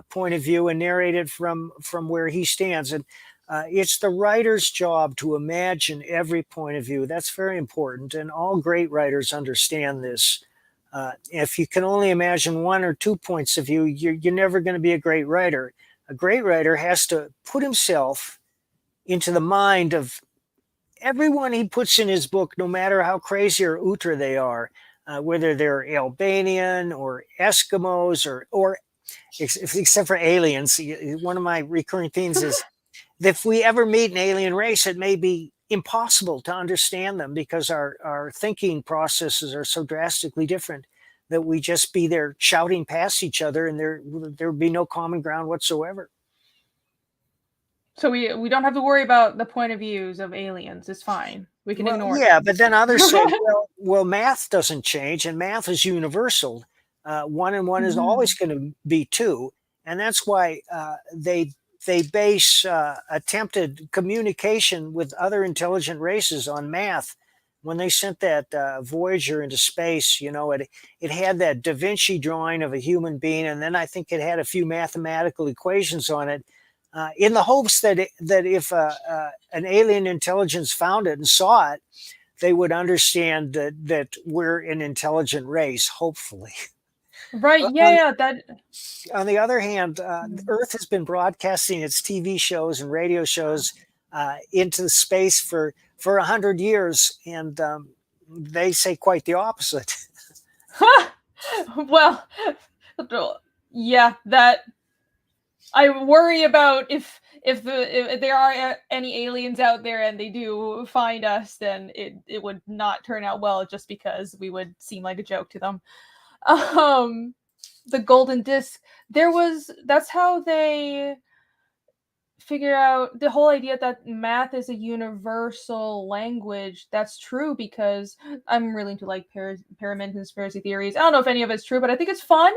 point of view and narrate it from where he stands. And it's the writer's job to imagine every point of view. That's very important, and all great writers understand this. If you can only imagine one or two points of view, you're never going to be a great writer. A great writer has to put himself into the mind of everyone he puts in his book, no matter how crazy or ultra they are, whether they're Albanian or Eskimos or except for aliens. One of my recurring themes is that if we ever meet an alien race, it may be impossible to understand them because our thinking processes are so drastically different that we just be there shouting past each other and there would be no common ground whatsoever. So we don't have to worry about the point of views of aliens. It's fine. We can Well, ignore yeah, them. but then others say, well, math doesn't change, and math is universal. One and one is always going to be two, and that's why they base attempted communication with other intelligent races on math. When they sent that Voyager into space, it had that Da Vinci drawing of a human being, and then I think it had a few mathematical equations on it, in the hopes that if an alien intelligence found it and saw it, they would understand that we're an intelligent race, hopefully. Right. on, Yeah, that on the other hand, Earth has been broadcasting its TV shows and radio shows into space for 100 years, and they say quite the opposite. well, yeah, that I worry about if there are any aliens out there and they do find us, then it would not turn out well just because we would seem like a joke to them. Um, the golden disc, that's how they figure out the whole idea that math is a universal language. That's true because I'm really into like pyramid conspiracy theories. I don't know if any of it's true, but I think it's fun.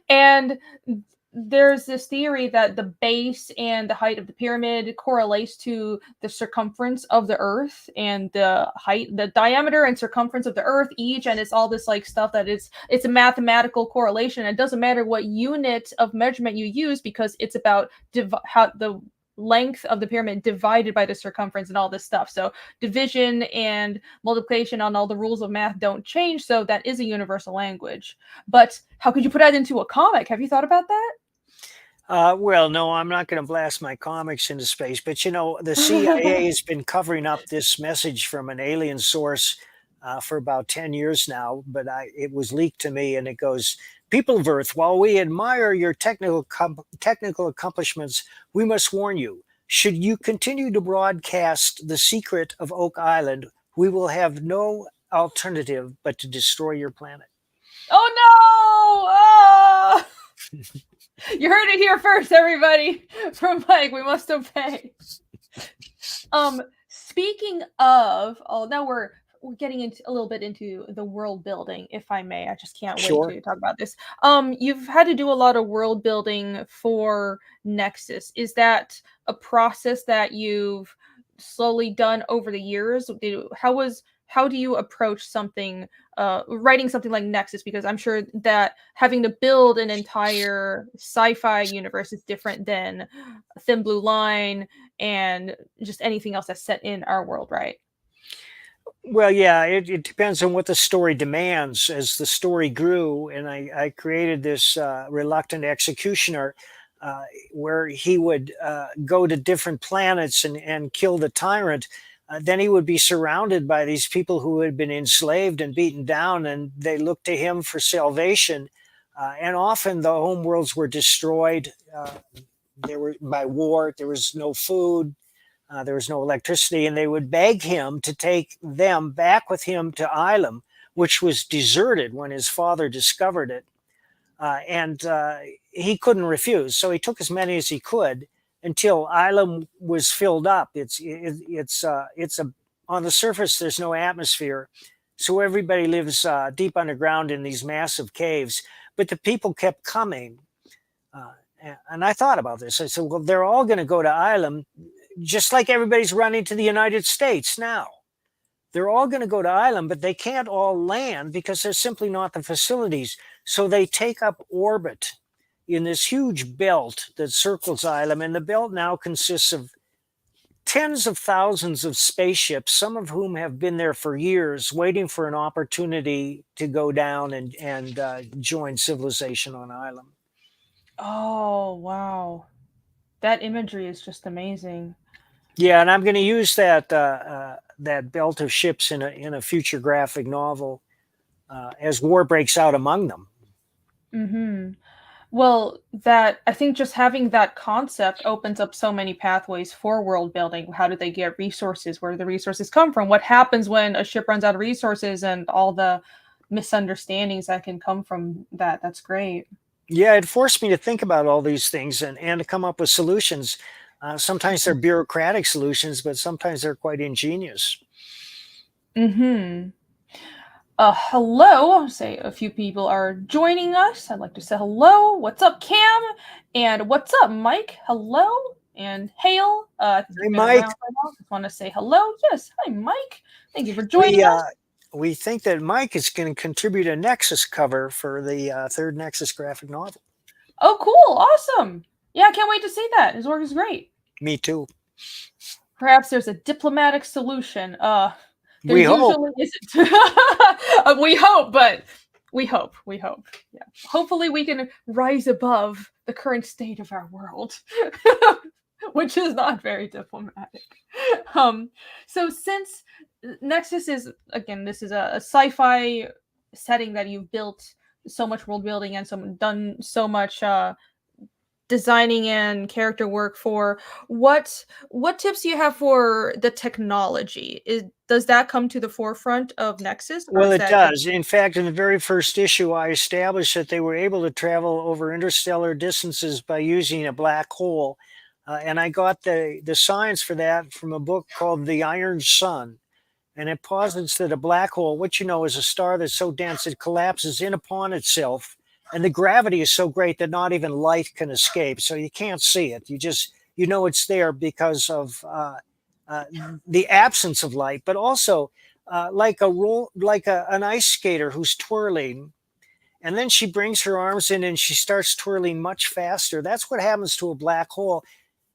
And there's this theory that the base and the height of the pyramid correlates to the circumference of the earth, and the height, the diameter and circumference of the earth each, and it's all this like stuff that it's a mathematical correlation. It doesn't matter what unit of measurement you use because it's about how the length of the pyramid divided by the circumference and all this stuff. So division and multiplication on all the rules of math don't change. So that is a universal language. But how could you put that into a comic? Have you thought about that? Well, no, I'm not going to blast my comics into space, but the CIA has been covering up this message from an alien source for about 10 years now, but it was leaked to me, and it goes, "People of Earth, while we admire your technical accomplishments, we must warn you, should you continue to broadcast the secret of Oak Island, we will have no alternative but to destroy your planet." Oh no! Oh! You heard it here first, everybody. From Mike, we must obey. Speaking of, now we're getting into a little bit into the world building, if I may. I just can't wait Sure. to talk about this. You've had to do a lot of world building for Nexus. Is that a process that you've slowly done over the years? How do you approach something, writing something like Nexus? Because I'm sure that having to build an entire sci-fi universe is different than Thin Blue Line and just anything else that's set in our world, right? Well, yeah, it depends on what the story demands. As the story grew, and I created this reluctant executioner where he would go to different planets and kill the tyrant. Then he would be surrounded by these people who had been enslaved and beaten down, and they looked to him for salvation. And often the home worlds were destroyed. They were by war. There was no food. There was no electricity, and they would beg him to take them back with him to Ilum, which was deserted when his father discovered it. And he couldn't refuse. So he took as many as he could until Island was filled up. On the surface, there's no atmosphere. So everybody lives deep underground in these massive caves. But the people kept coming. And I thought about this. I said, well, they're all going to go to Island, just like everybody's running to the United States now. They're all going to go to Island, but they can't all land because there's simply not the facilities. So they take up orbit in this huge belt that circles Island. And the belt now consists of tens of thousands of spaceships, some of whom have been there for years, waiting for an opportunity to go down and join civilization on Island. Oh, wow. That imagery is just amazing. Yeah, and I'm going to use that that belt of ships in a future graphic novel as war breaks out among them. Mm-hmm. Well, that I think just having that concept opens up so many pathways for world building. How do they get resources? Where do the resources come from? What happens when a ship runs out of resources and all the misunderstandings that can come from that? That's great. Yeah, it forced me to think about all these things and to come up with solutions. Sometimes they're bureaucratic solutions, but sometimes they're quite ingenious. Mm-hmm. Hello. Say a few people are joining us. I'd like to say hello. What's up, Cam? And what's up, Mike? Hello. And Hale. Hey, Mike. I just want to say hello. Yes. Hi, Mike. Thank you for joining us. We think that Mike is going to contribute a Nexus cover for the third Nexus graphic novel. Oh, cool. Awesome. Yeah, I can't wait to see that. His work is great. Me too. Perhaps there's a diplomatic solution. We hope. Isn't. We hope, but we hope. Yeah. Hopefully we can rise above the current state of our world, which is not very diplomatic. So since Nexus is, again, this is a sci-fi setting that you've built so much world building and done so much designing and character work for, what tips do you have for the technology? Does that come to the forefront of Nexus? Well, it does. In fact, in the very first issue, I established that they were able to travel over interstellar distances by using a black hole. And I got the science for that from a book called The Iron Sun. And it posits that a black hole, which is a star that's so dense it collapses in upon itself. And the gravity is so great that not even light can escape. So you can't see it. You know it's there because of the absence of light, but also like an ice skater who's twirling. And then she brings her arms in and she starts twirling much faster. That's what happens to a black hole,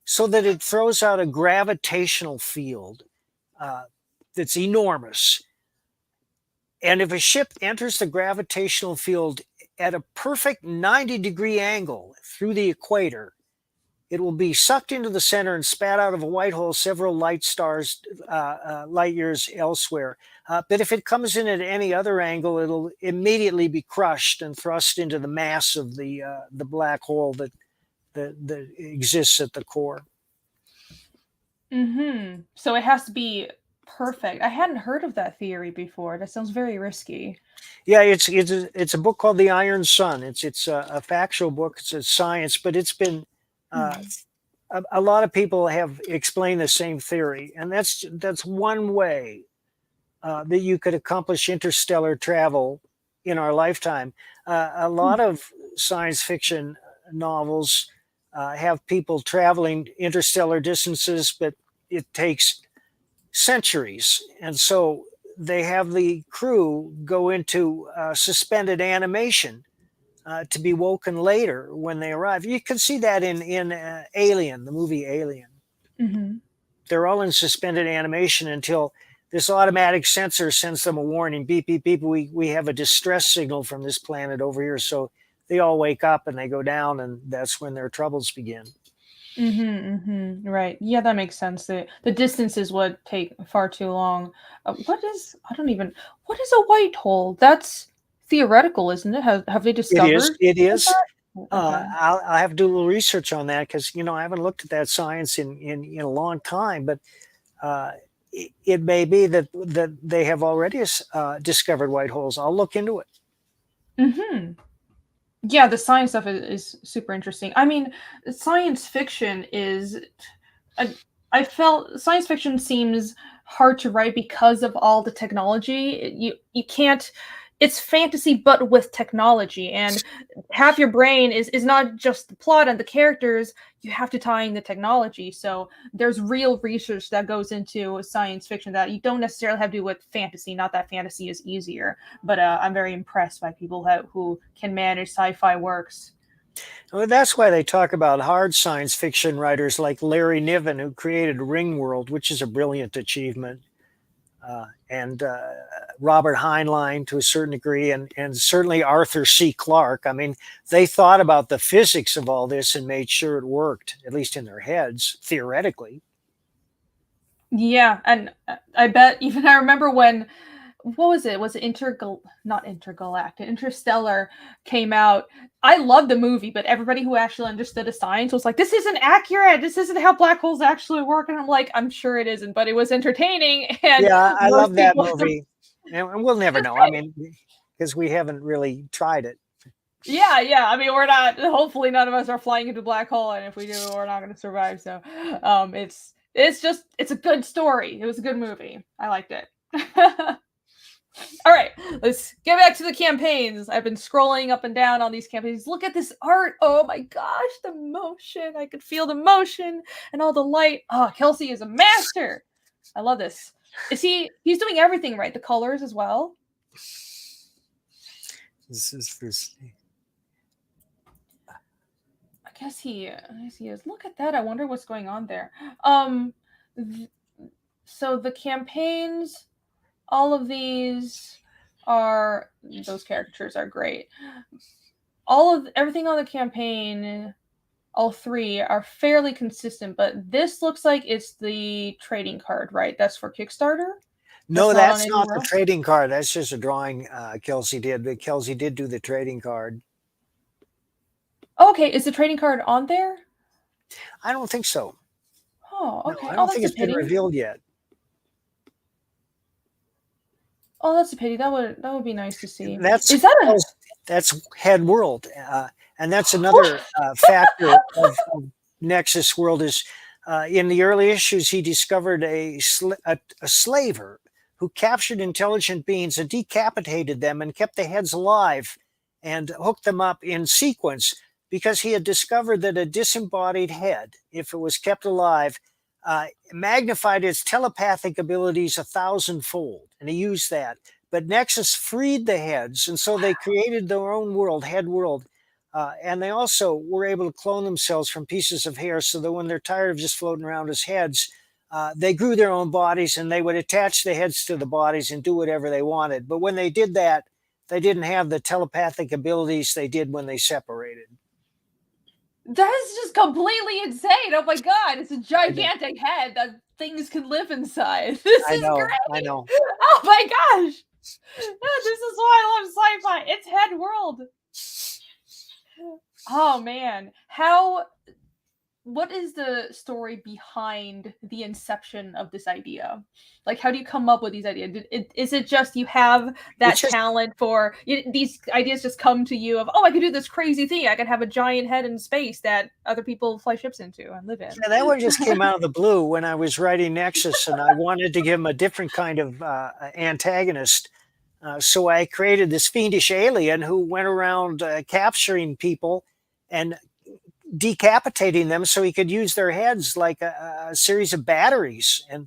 so that it throws out a gravitational field that's enormous. And if a ship enters the gravitational field at a perfect 90-degree angle through the equator, it will be sucked into the center and spat out of a white hole several light years elsewhere. But if it comes in at any other angle, it'll immediately be crushed and thrust into the mass of the black hole that exists at the core. Mm-hmm. So it has to be perfect. I hadn't heard of that theory before. That sounds very risky. Yeah, it's a book called The Iron Sun. It's a factual book. It's a science, but it's been a lot of people have explained the same theory, and that's one way that you could accomplish interstellar travel in our lifetime. A lot of science fiction novels have people traveling interstellar distances, but it takes centuries. And so they have the crew go into suspended animation to be woken later when they arrive. You can see that in Alien, the movie Alien. Mm-hmm. They're all in suspended animation until this automatic sensor sends them a warning. Beep, beep, beep. We have a distress signal from this planet over here. So they all wake up and they go down, and that's when their troubles begin. Mm-hmm. Right. Yeah, that makes sense. The distances would take far too long. What is a white hole? That's theoretical, isn't it? Have they discovered? It is. Okay. I'll have to do a little research on that because I haven't looked at that science in a long time. But it may be that they have already discovered white holes. I'll look into it. Mm-hmm. Yeah, the science stuff is super interesting. I mean, science fiction is. I felt science fiction seems hard to write because of all the technology. You can't. It's fantasy, but with technology, and half your brain is not just the plot and the characters. You have to tie in the technology. So there's real research that goes into science fiction that you don't necessarily have to do with fantasy. Not that fantasy is easier, but I'm very impressed by people who can manage sci-fi works. Well, that's why they talk about hard science fiction writers like Larry Niven, who created Ringworld, which is a brilliant achievement, and Robert Heinlein to a certain degree, and certainly Arthur C. Clarke. I mean, they thought about the physics of all this and made sure it worked, at least in their heads, theoretically. Yeah, and I bet even I remember when what was it? Was it not Intergalactic, Interstellar came out. I loved the movie, but everybody who actually understood the science was like, this isn't accurate. This isn't how black holes actually work. And I'm like, I'm sure it isn't, but it was entertaining. And Yeah, I love that people, movie. And we'll never know. I mean, because we haven't really tried it. yeah. I mean, we're not, hopefully none of us are flying into a black hole. And if we do, we're not going to survive. So it's a good story. It was a good movie. I liked it. All right, let's get back to the campaigns. I've been scrolling up and down on these campaigns. Look at this art. Oh my gosh, the motion. I could feel the motion and all the light. Oh, Kelsey is a master. I love this. He's doing everything right. The colors as well. This. I guess he is. Look at that. I wonder what's going on there. So the campaigns, all of these those caricatures are great. Everything on the campaign, all three are fairly consistent, but this looks like it's the trading card, right? That's for Kickstarter? No, that's not the trading card. That's just a drawing Kelsey did, but Kelsey did do the trading card. Okay, is the trading card on there? I don't think so. Oh, okay. No, I don't think it's been revealed yet. Oh, that's a pity. That would be nice to see. That's Head World, and that's another factor of Nexus World is in the early issues he discovered a slaver who captured intelligent beings and decapitated them and kept the heads alive and hooked them up in sequence because he had discovered that a disembodied head, if it was kept alive, magnified its telepathic abilities 1,000-fold, and he used that. But Nexus freed the heads, and so they created their own world, Head World, and they also were able to clone themselves from pieces of hair so that when they're tired of just floating around as heads, they grew their own bodies, and they would attach the heads to the bodies and do whatever they wanted. But when they did that, they didn't have the telepathic abilities they did when they separated. That is just completely insane. Oh my god, it's a gigantic head that things can live inside. This is great. I know. Oh my gosh. This is why I love sci-fi. It's Head World. Oh man. What is the story behind the inception of this idea? Like, how do you come up with these ideas? Is it just you have that talent for these ideas just come to you of, oh, I could do this crazy thing. I could have a giant head in space that other people fly ships into and live in. Yeah, that one just came out of the blue when I was writing Nexus, and I wanted to give him a different kind of antagonist. So I created this fiendish alien who went around capturing people and decapitating them so he could use their heads like a series of batteries and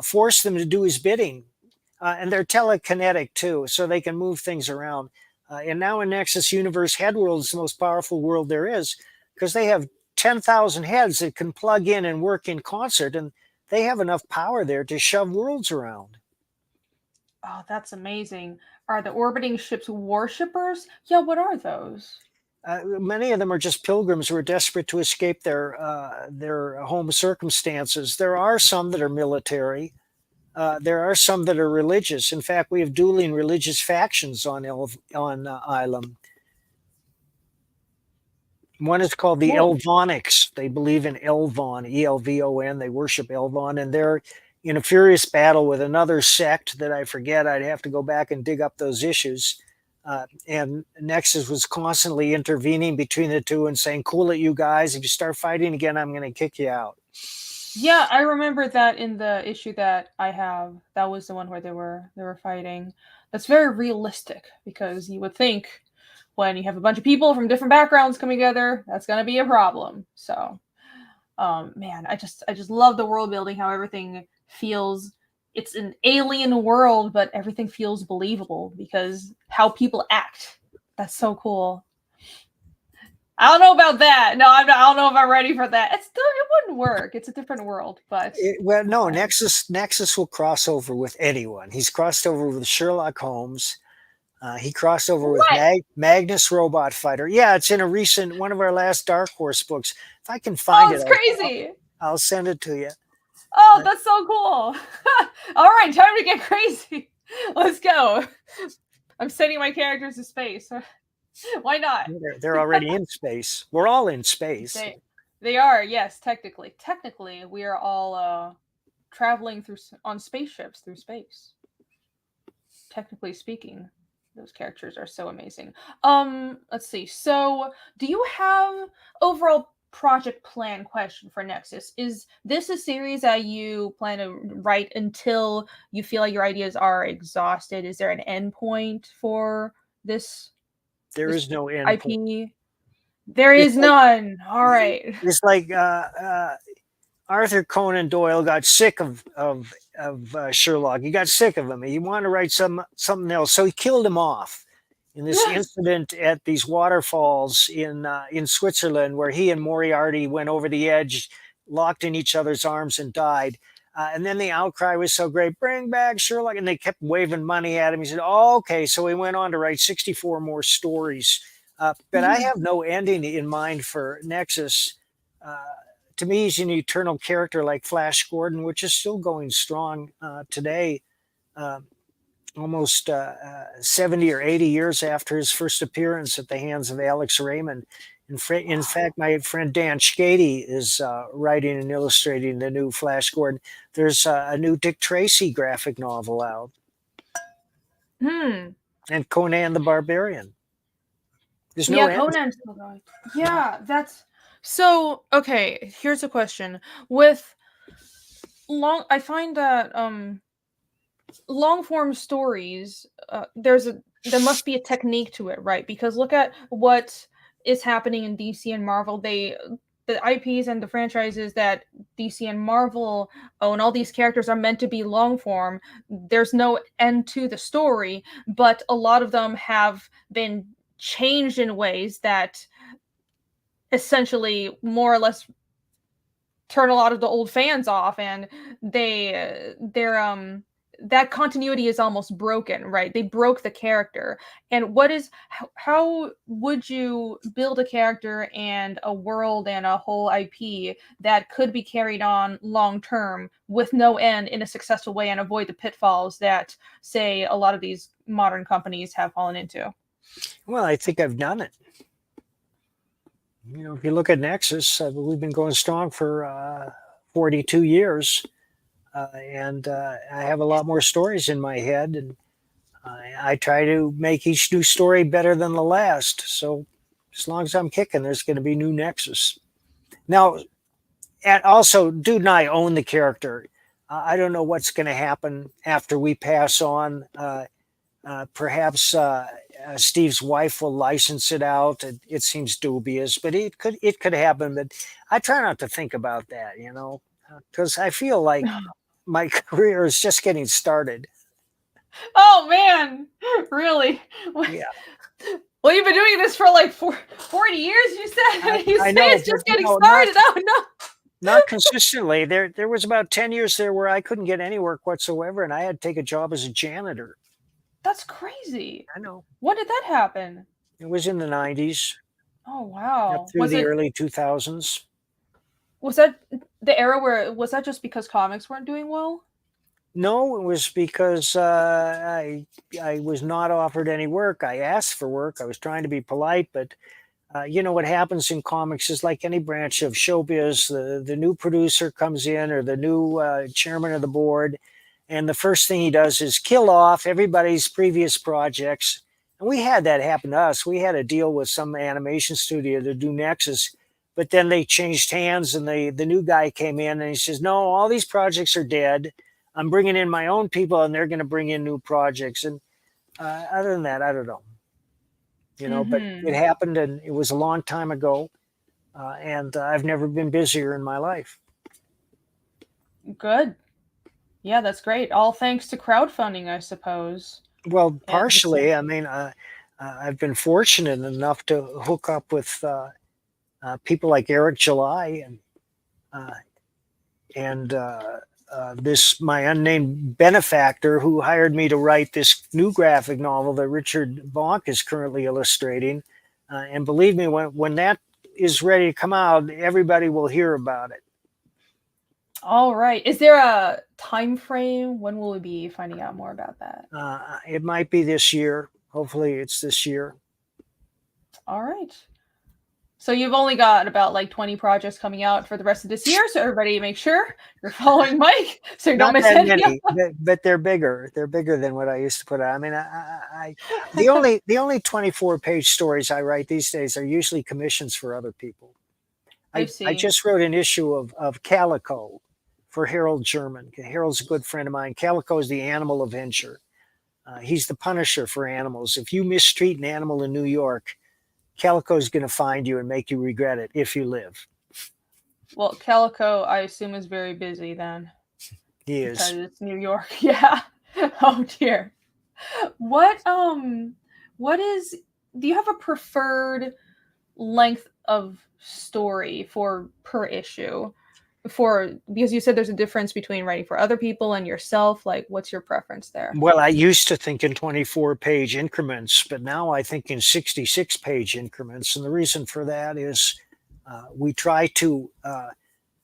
force them to do his bidding. And they're telekinetic too, so they can move things around. And now in Nexus Universe, Head World is the most powerful world there is because they have 10,000 heads that can plug in and work in concert, and they have enough power there to shove worlds around. Oh, that's amazing. Are the orbiting ships worshippers? Yeah, what are those? Many of them are just pilgrims who are desperate to escape their home circumstances. There are some that are military. There are some that are religious. In fact, we have dueling religious factions on Ilum. One is called the Elvonics. They believe in Elvon, E-L-V-O-N. They worship Elvon, and they're in a furious battle with another sect that I forget. I'd have to go back and dig up those issues. And Nexus was constantly intervening between the two and saying, "Cool it, you guys. If you start fighting again, I'm going to kick you out." Yeah, I remember that in the issue that I have. That was the one where they were fighting. That's very realistic, because you would think when you have a bunch of people from different backgrounds coming together, that's going to be a problem. So, man, I just love the world building, how everything feels. It's an alien world, but everything feels believable because how people act. That's so cool. I don't know about that. No, I don't know if I'm ready for that. It wouldn't work. It's a different world, but Well, no, Nexus will cross over with anyone. He's crossed over with Sherlock Holmes. He crossed over with Magnus Robot Fighter. Yeah, it's in a recent one of our last Dark Horse books. If I can find it's it, crazy. I'll send it to you. Oh, that's so cool. All right, time to get crazy. Let's go. I'm sending my characters to space. Why not? They're already in space. We're all in space. They are, yes, technically. Technically, we are all traveling on spaceships through space. Technically speaking, those characters are so amazing. Let's see. So, do you have overall project plan question for Nexus? Is this a series that you plan to write until you feel like your ideas are exhausted? Is there an end point for this? There is no end IP. point. There is none. All right. It's like Arthur Conan Doyle got sick of Sherlock. He got sick of him. He wanted to write something else, so he killed him off in this incident at these waterfalls in Switzerland, where he and Moriarty went over the edge, locked in each other's arms, and died. And then the outcry was so great, bring back Sherlock, and they kept waving money at him. He said, "Oh, okay." So he went on to write 64 more stories. But I have no ending in mind for Nexus. To me, he's an eternal character like Flash Gordon, which is still going strong today, almost 70 or 80 years after his first appearance at the hands of Alex Raymond. In fact, my friend Dan Schady is writing and illustrating the new Flash Gordon. There's a new Dick Tracy graphic novel out. And Conan the Barbarian. There's no end. Conan's still going. Yeah, that's so okay. Here's a question: with I find that long form stories, there must be a technique to it, right? Because look at what is happening in DC and Marvel. The IPs and the franchises that DC and Marvel own, all these characters are meant to be long form. There's no end to the story, but a lot of them have been changed in ways that essentially more or less turn a lot of the old fans off, and that continuity is almost broken, right? They broke the character. And how would you build a character and a world and a whole IP that could be carried on long term with no end in a successful way and avoid the pitfalls that, say, a lot of these modern companies have fallen into? Well, I think I've done it. You know, if you look at Nexus, we've been going strong for 42 years. And I have a lot more stories in my head, and I try to make each new story better than the last. So as long as I'm kicking, there's going to be new Nexus. Now, and also, Dude and I own the character. I don't know what's going to happen after we pass on. Perhaps Steve's wife will license it out. It seems dubious, but it could happen. But I try not to think about that, you know, because I feel like my career is just getting started. Oh man, really? Yeah. Well, you've been doing this for like 40 years, you said. I know, it's just getting started. Oh no. Not consistently. There was about 10 years there where I couldn't get any work whatsoever, and I had to take a job as a janitor. That's crazy. I know. When did that happen? It was in the 90s. Oh wow. Up through the early 2000s. Was that the era was that just because comics weren't doing well? No, it was because I was not offered any work. I asked for work. I was trying to be polite, but You know, what happens in comics is like any branch of showbiz, the new producer comes in, or the new chairman of the board, and the first thing he does is kill off everybody's previous projects. And we had that happen to us. We had a deal with some animation studio to do Nexus, but then they changed hands, and the new guy came in and he says, no, all these projects are dead. I'm bringing in my own people, and they're going to bring in new projects. And other than that, I don't know. You know, but it happened, and it was a long time ago, and I've never been busier in my life. Good. Yeah, that's great. All thanks to crowdfunding, I suppose. Well, partially. I mean, I've been fortunate enough to hook up with people like Eric July and this my unnamed benefactor who hired me to write this new graphic novel that Richard Bonk is currently illustrating. And believe me, when that is ready to come out, everybody will hear about it. All right. Is there a time frame? When will we be finding out more about that? It might be this year. Hopefully it's this year. All right. So you've only got about like 20 projects coming out for the rest of this year. So everybody make sure you're following Mike so you don't miss any. But they're bigger. They're bigger than what I used to put out. I mean, the only 24-page stories I write these days are usually commissions for other people. I just wrote an issue of Calico for Harold German. Harold's a good friend of mine. Calico is the animal avenger. He's the punisher for animals. If you mistreat an animal in New York, Calico is going to find you and make you regret it if you live. Well, Calico, I assume, is very busy then. He is. Because it's New York. Yeah. Oh dear. What is, do you have a preferred length of story for per issue? Because you said there's a difference between writing for other people and yourself. Like, what's your preference there? Well, I used to think in 24-page increments, but now I think in 66-page increments. And the reason for that is we try to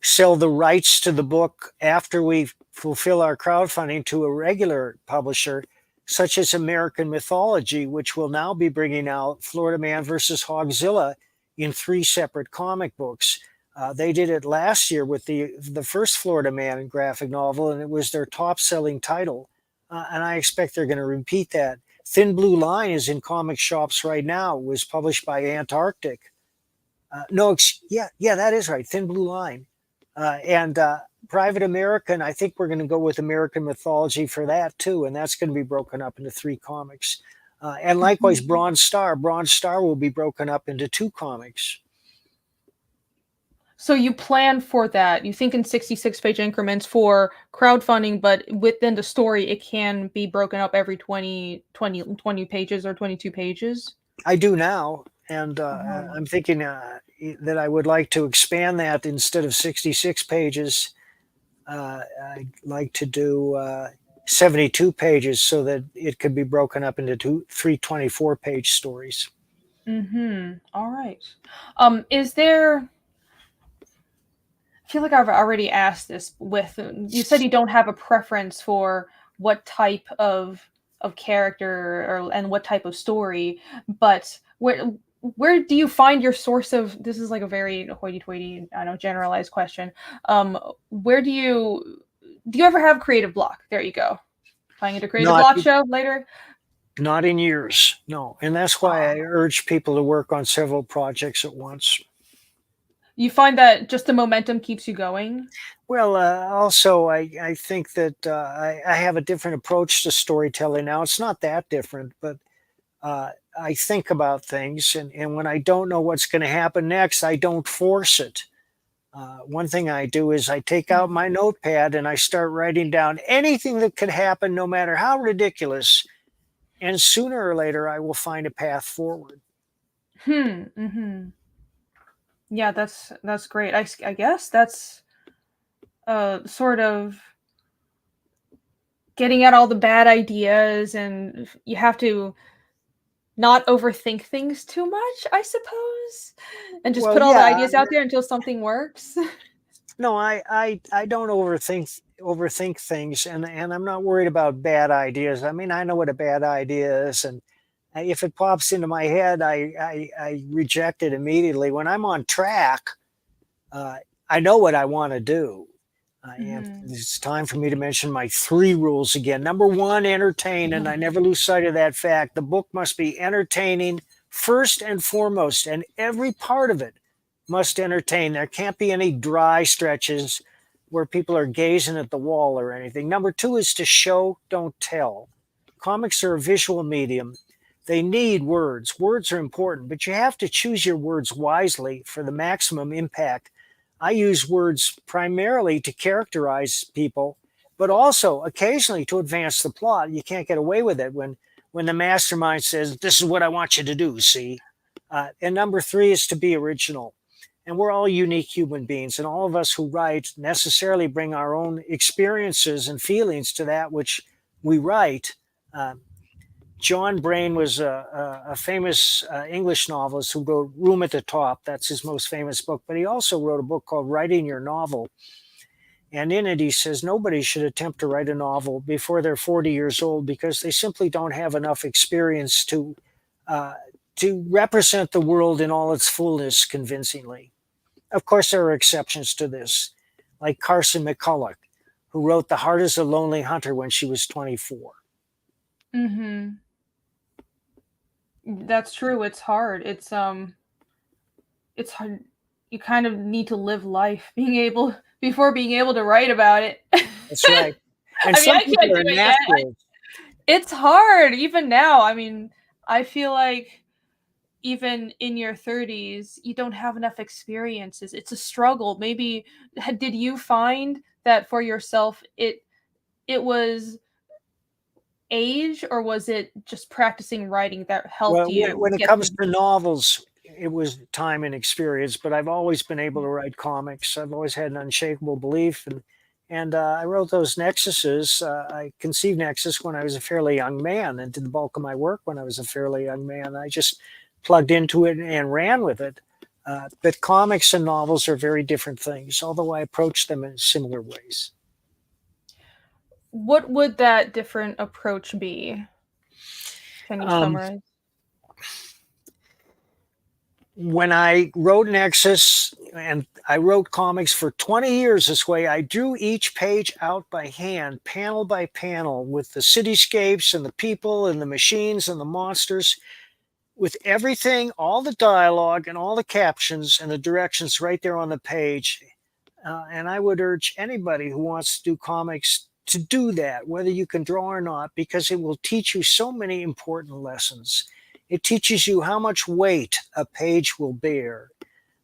sell the rights to the book after we fulfill our crowdfunding to a regular publisher, such as American Mythology, which will now be bringing out Florida Man versus Hogzilla in 3 separate comic books. They did it last year with the first Florida Man graphic novel, and it was their top-selling title. And I expect they're going to repeat that. Thin Blue Line is in comic shops right now. It was published by Antarctic. Yeah, that is right. Thin Blue Line. And Private American, I think we're going to go with American Mythology for that too. And that's going to be broken up into 3 comics. And likewise, Bronze Star. Bronze Star will be broken up into 2 comics. So you plan for that. You think in 66-page increments for crowdfunding, but within the story, it can be broken up every 20 pages or 22 pages? I do now. And I'm thinking that I would like to expand that. Instead of 66 pages, I'd like to do 72 pages so that it could be broken up into 3 24-page stories. All right. Is there... I feel like I've already asked this you said you don't have a preference for what type of character and what type of story, but where do you find your source of, this is like a very hoity-toity, I know, generalized question. Where do you ever have creative block? There you go. Playing into creative block show later? Not in years, no. And that's why I urge people to work on several projects at once. You find that just the momentum keeps you going? Well, also, I think that I have a different approach to storytelling now. It's not that different, but I think about things. And when I don't know what's going to happen next, I don't force it. One thing I do is I take out my notepad and I start writing down anything that could happen, no matter how ridiculous. And sooner or later, I will find a path forward. Yeah, that's great. I guess that's sort of getting at all the bad ideas, and you have to not overthink things too much, I suppose, and just put all the ideas out there until something works. No, I don't overthink things, and I'm not worried about bad ideas. I mean, I know what a bad idea is, and If it pops into my head, I reject it immediately. When I'm on track, I know what I want to do. And it's time for me to mention my 3 rules again. Number 1, entertain, and I never lose sight of that fact. The book must be entertaining first and foremost, and every part of it must entertain. There can't be any dry stretches where people are gazing at the wall or anything. Number 2 is to show, don't tell. Comics are a visual medium. They need words. Words are important, but you have to choose your words wisely for the maximum impact. I use words primarily to characterize people, but also occasionally to advance the plot. You can't get away with it when the mastermind says, this is what I want you to do, see? And number 3 is to be original. And we're all unique human beings, and all of us who write necessarily bring our own experiences and feelings to that which we write. John Brain was a famous English novelist who wrote Room at the Top. That's his most famous book. But he also wrote a book called Writing Your Novel. And in it, he says nobody should attempt to write a novel before they're 40 years old because they simply don't have enough experience to represent the world in all its fullness convincingly. Of course, there are exceptions to this, like Carson McCulloch, who wrote The Heart is a Lonely Hunter when she was 24. That's true. It's hard. It's hard. You kind of need to live life before being able to write about it. That's right. And I mean, I can't do it yet. It's hard even now. I mean, I feel like even in your 30s, you don't have enough experiences. It's a struggle. Maybe did you find that for yourself it was age, or was it just practicing writing that helped you? When it comes to novels, it was time and experience, but I've always been able to write comics. I've always had an unshakable belief, and I wrote those NEXUSes. I conceived NEXUS when I was a fairly young man and did the bulk of my work when I was a fairly young man. I just plugged into it and ran with it. But comics and novels are very different things, although I approach them in similar ways. What would that different approach be? Can you summarize? When I wrote NEXUS, and I wrote comics for 20 years this way, I drew each page out by hand, panel by panel, with the cityscapes and the people and the machines and the monsters, with everything, all the dialogue and all the captions and the directions right there on the page. And I would urge anybody who wants to do comics to do that, whether you can draw or not, because it will teach you so many important lessons. It teaches you how much weight a page will bear.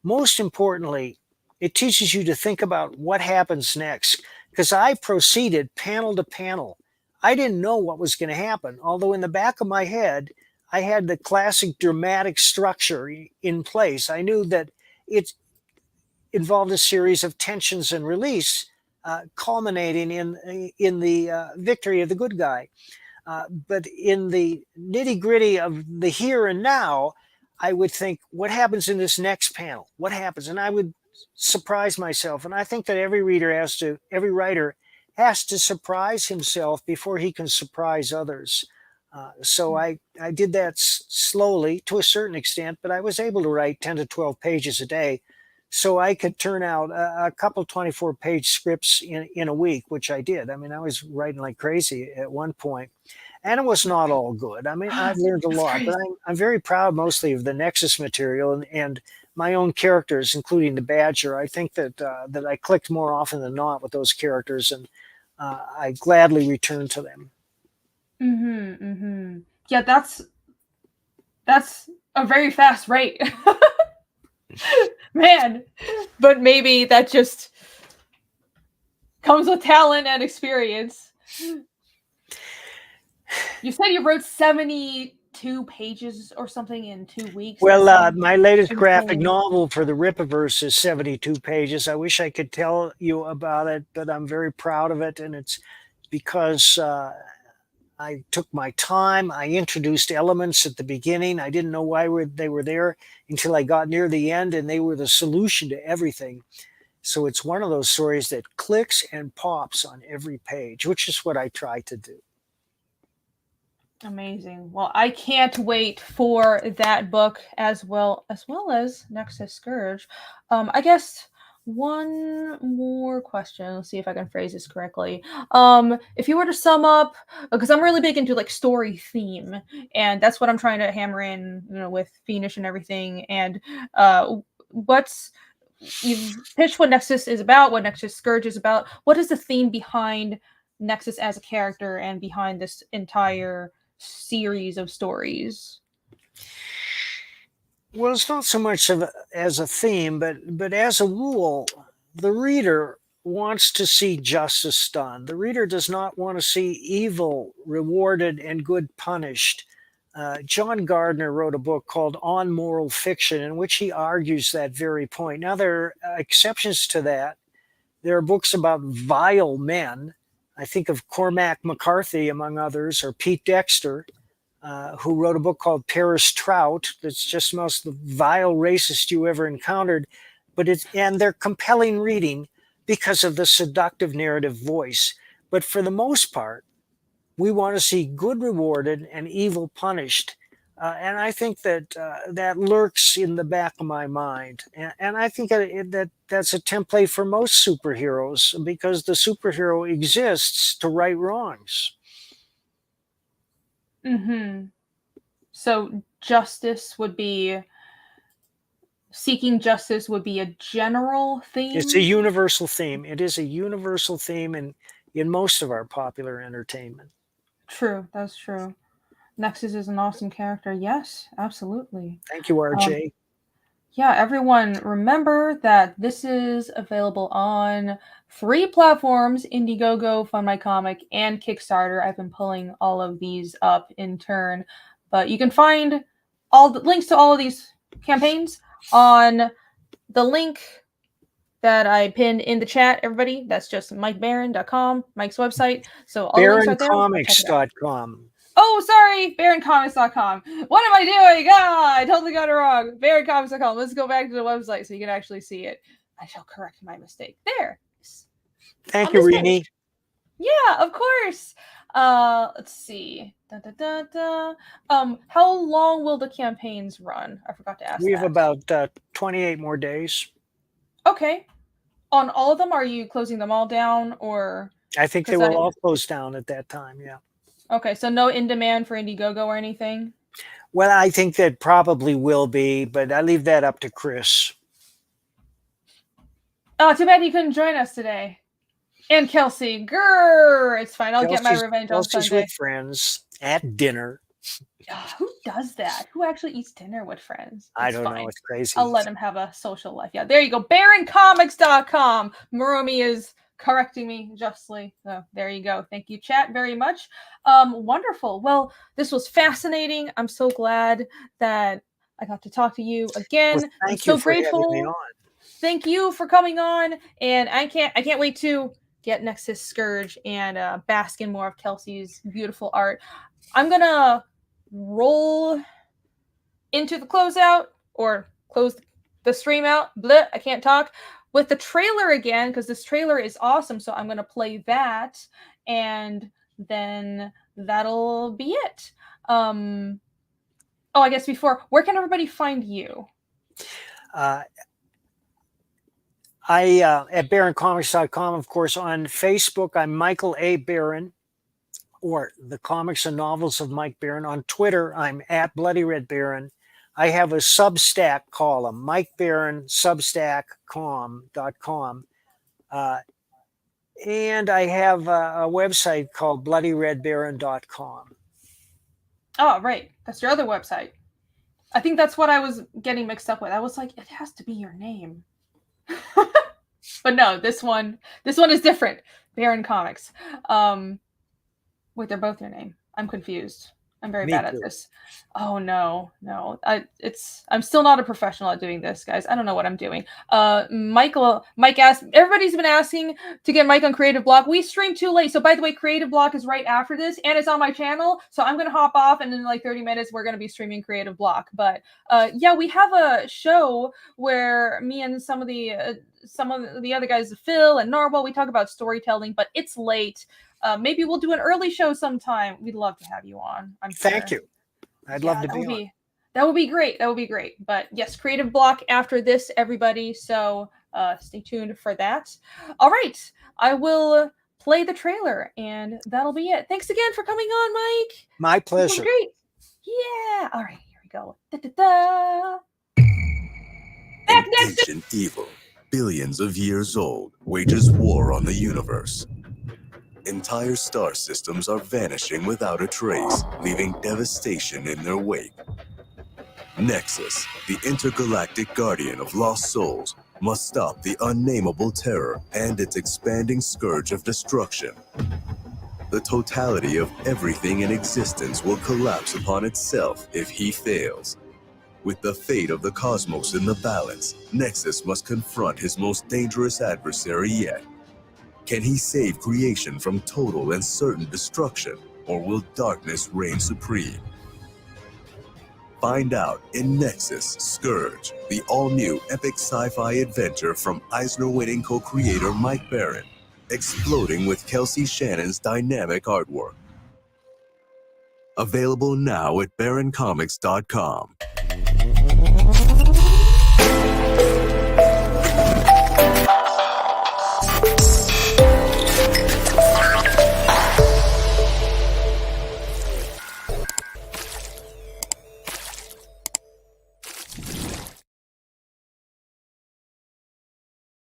Most importantly, it teaches you to think about what happens next, because I proceeded panel to panel. I didn't know what was going to happen, although in the back of my head, I had the classic dramatic structure in place. I knew that it involved a series of tensions and release, culminating in the victory of the good guy. But in the nitty-gritty of the here and now, I would think, what happens in this next panel? What happens? And I would surprise myself. And I think that every writer has to surprise himself before he can surprise others. So I did that slowly to a certain extent, but I was able to write 10 to 12 pages a day. So I could turn out a couple 24-page scripts in a week, which I did. I mean, I was writing like crazy at one point, and it was not all good. I mean, I've learned a lot, but I'm very proud mostly of the NEXUS material and my own characters, including the Badger. I think that I clicked more often than not with those characters, and I gladly return to them. Yeah, that's a very fast rate. Man, but maybe that just comes with talent and experience. You said you wrote 72 pages or something in 2 weeks. Well, my latest graphic novel for the Rippaverse is 72 pages. I wish I could tell you about it, but I'm very proud of it, and it's because I took my time. I introduced elements at the beginning. I didn't know why they were there until I got near the end, and they were the solution to everything. So it's one of those stories that clicks and pops on every page, which is what I try to do. Amazing. Well, I can't wait for that book as well as Nexus Scourge. I guess one more question. Let's see if I can phrase this correctly. If you were to sum up, because I'm really big into like story theme, and that's what I'm trying to hammer in, with Fiendish and everything. And what's you've pitched what Nexus is about, what Nexus Scourge is about. What is the theme behind Nexus as a character and behind this entire series of stories? Well, it's not so much as a theme, but as a rule, the reader wants to see justice done. The reader does not want to see evil rewarded and good punished. John Gardner wrote a book called On Moral Fiction, in which he argues that very point. Now, there are exceptions to that. There are books about vile men. I think of Cormac McCarthy, among others, or Pete Dexter, who wrote a book called Paris Trout. That's just the most vile racist you ever encountered. And they're compelling reading because of the seductive narrative voice. But for the most part, we want to see good rewarded and evil punished. And I think that that lurks in the back of my mind. And I think that's a template for most superheroes, because the superhero exists to right wrongs. Mm-hmm. So seeking justice would be a general theme? It's a universal theme. It is a universal theme in most of our popular entertainment. True, that's true. Nexus is an awesome character. Yes, absolutely. Thank you, RJ. Yeah, everyone, remember that this is available on 3 platforms: Indiegogo, Fund My Comic, and Kickstarter. I've been pulling all of these up in turn, but you can find all the links to all of these campaigns on the link that I pinned in the chat, everybody. That's just MikeBaron.com, Mike's website. So all the links are there. BaronComics.com. Oh, sorry, BaronComics.com. What am I doing? I totally got it wrong. BaronComics.com. Let's go back to the website so you can actually see it. I shall correct my mistake. There. Thank you, Rini. Yeah, of course. Let's see. How long will the campaigns run? I forgot to ask. We have about 28 more days. Okay. On all of them, are you closing them all down, or? I think they will all close down at that time, yeah. Okay, so no in demand for Indiegogo or anything? Well, I think that probably will be, but I leave that up to Chris. Oh, too bad he couldn't join us today. And Kelsey. Grrr! It's fine. I'll get my revenge on Sunday. With friends at dinner. Who does that? Who actually eats dinner with friends? I don't know. It's crazy. I'll let him have a social life. Yeah, there you go. BaronComics.com. Murumi is correcting me justly. So there you go. Thank you, chat, very much. Wonderful. Well, this was fascinating. I'm so glad that I got to talk to you again. Well, I'm so grateful. Thank you for coming on. And I can't wait to get Nexus Scourge and bask in more of Kelsey's beautiful art. I'm gonna roll into the closeout, or close the stream out. Bleh, I can't talk. With the trailer again, because this trailer is awesome. So I'm going to play that, and then that'll be it. Oh, I guess before, where can everybody find you? At BaronComics.com, of course. On Facebook, I'm Michael A. Baron, or the Comics and Novels of Mike Baron. On Twitter, I'm at Bloody Red Baron. I have a Substack column, Mike Baron, Substack.com. And I have a website called bloodyredbaron.com. Oh, right. That's your other website. I think that's what I was getting mixed up with. I was like, it has to be your name. But no, this one is different. Baron Comics. Wait, they're both your name. I'm confused. I'm very bad at this. Oh no. I'm still not a professional at doing this, guys. I don't know what I'm doing. Mike asked, everybody's been asking to get Mike on Creative Block. We streamed too late. So by the way, Creative Block is right after this, and it's on my channel. So I'm gonna hop off, and in like 30 minutes, we're gonna be streaming Creative Block. But yeah, we have a show where me and some of the other guys, Phil and Narwhal, we talk about storytelling, but it's late. Maybe we'll do an early show sometime. We'd love to have you on. I'm sure. Thank you. I'd love to be on. That would be great. That would be great. But yes, creative block after this, everybody. So stay tuned for that. All right. I will play the trailer and that'll be it. Thanks again for coming on, Mike. My pleasure. Great. Yeah. All right. Here we go. Da-da-da. An ancient evil, billions of years old, wages war on the universe. Entire star systems are vanishing without a trace, leaving devastation in their wake. Nexus, the intergalactic guardian of lost souls, must stop the unnameable terror and its expanding scourge of destruction. The totality of everything in existence will collapse upon itself if he fails. With the fate of the cosmos in the balance, Nexus must confront his most dangerous adversary yet. Can he save creation from total and certain destruction, or will darkness reign supreme? Find out in Nexus Scourge, the all-new epic sci-fi adventure from Eisner-winning co-creator Mike Baron, exploding with Kelsey Shannon's dynamic artwork. Available now at baroncomics.com.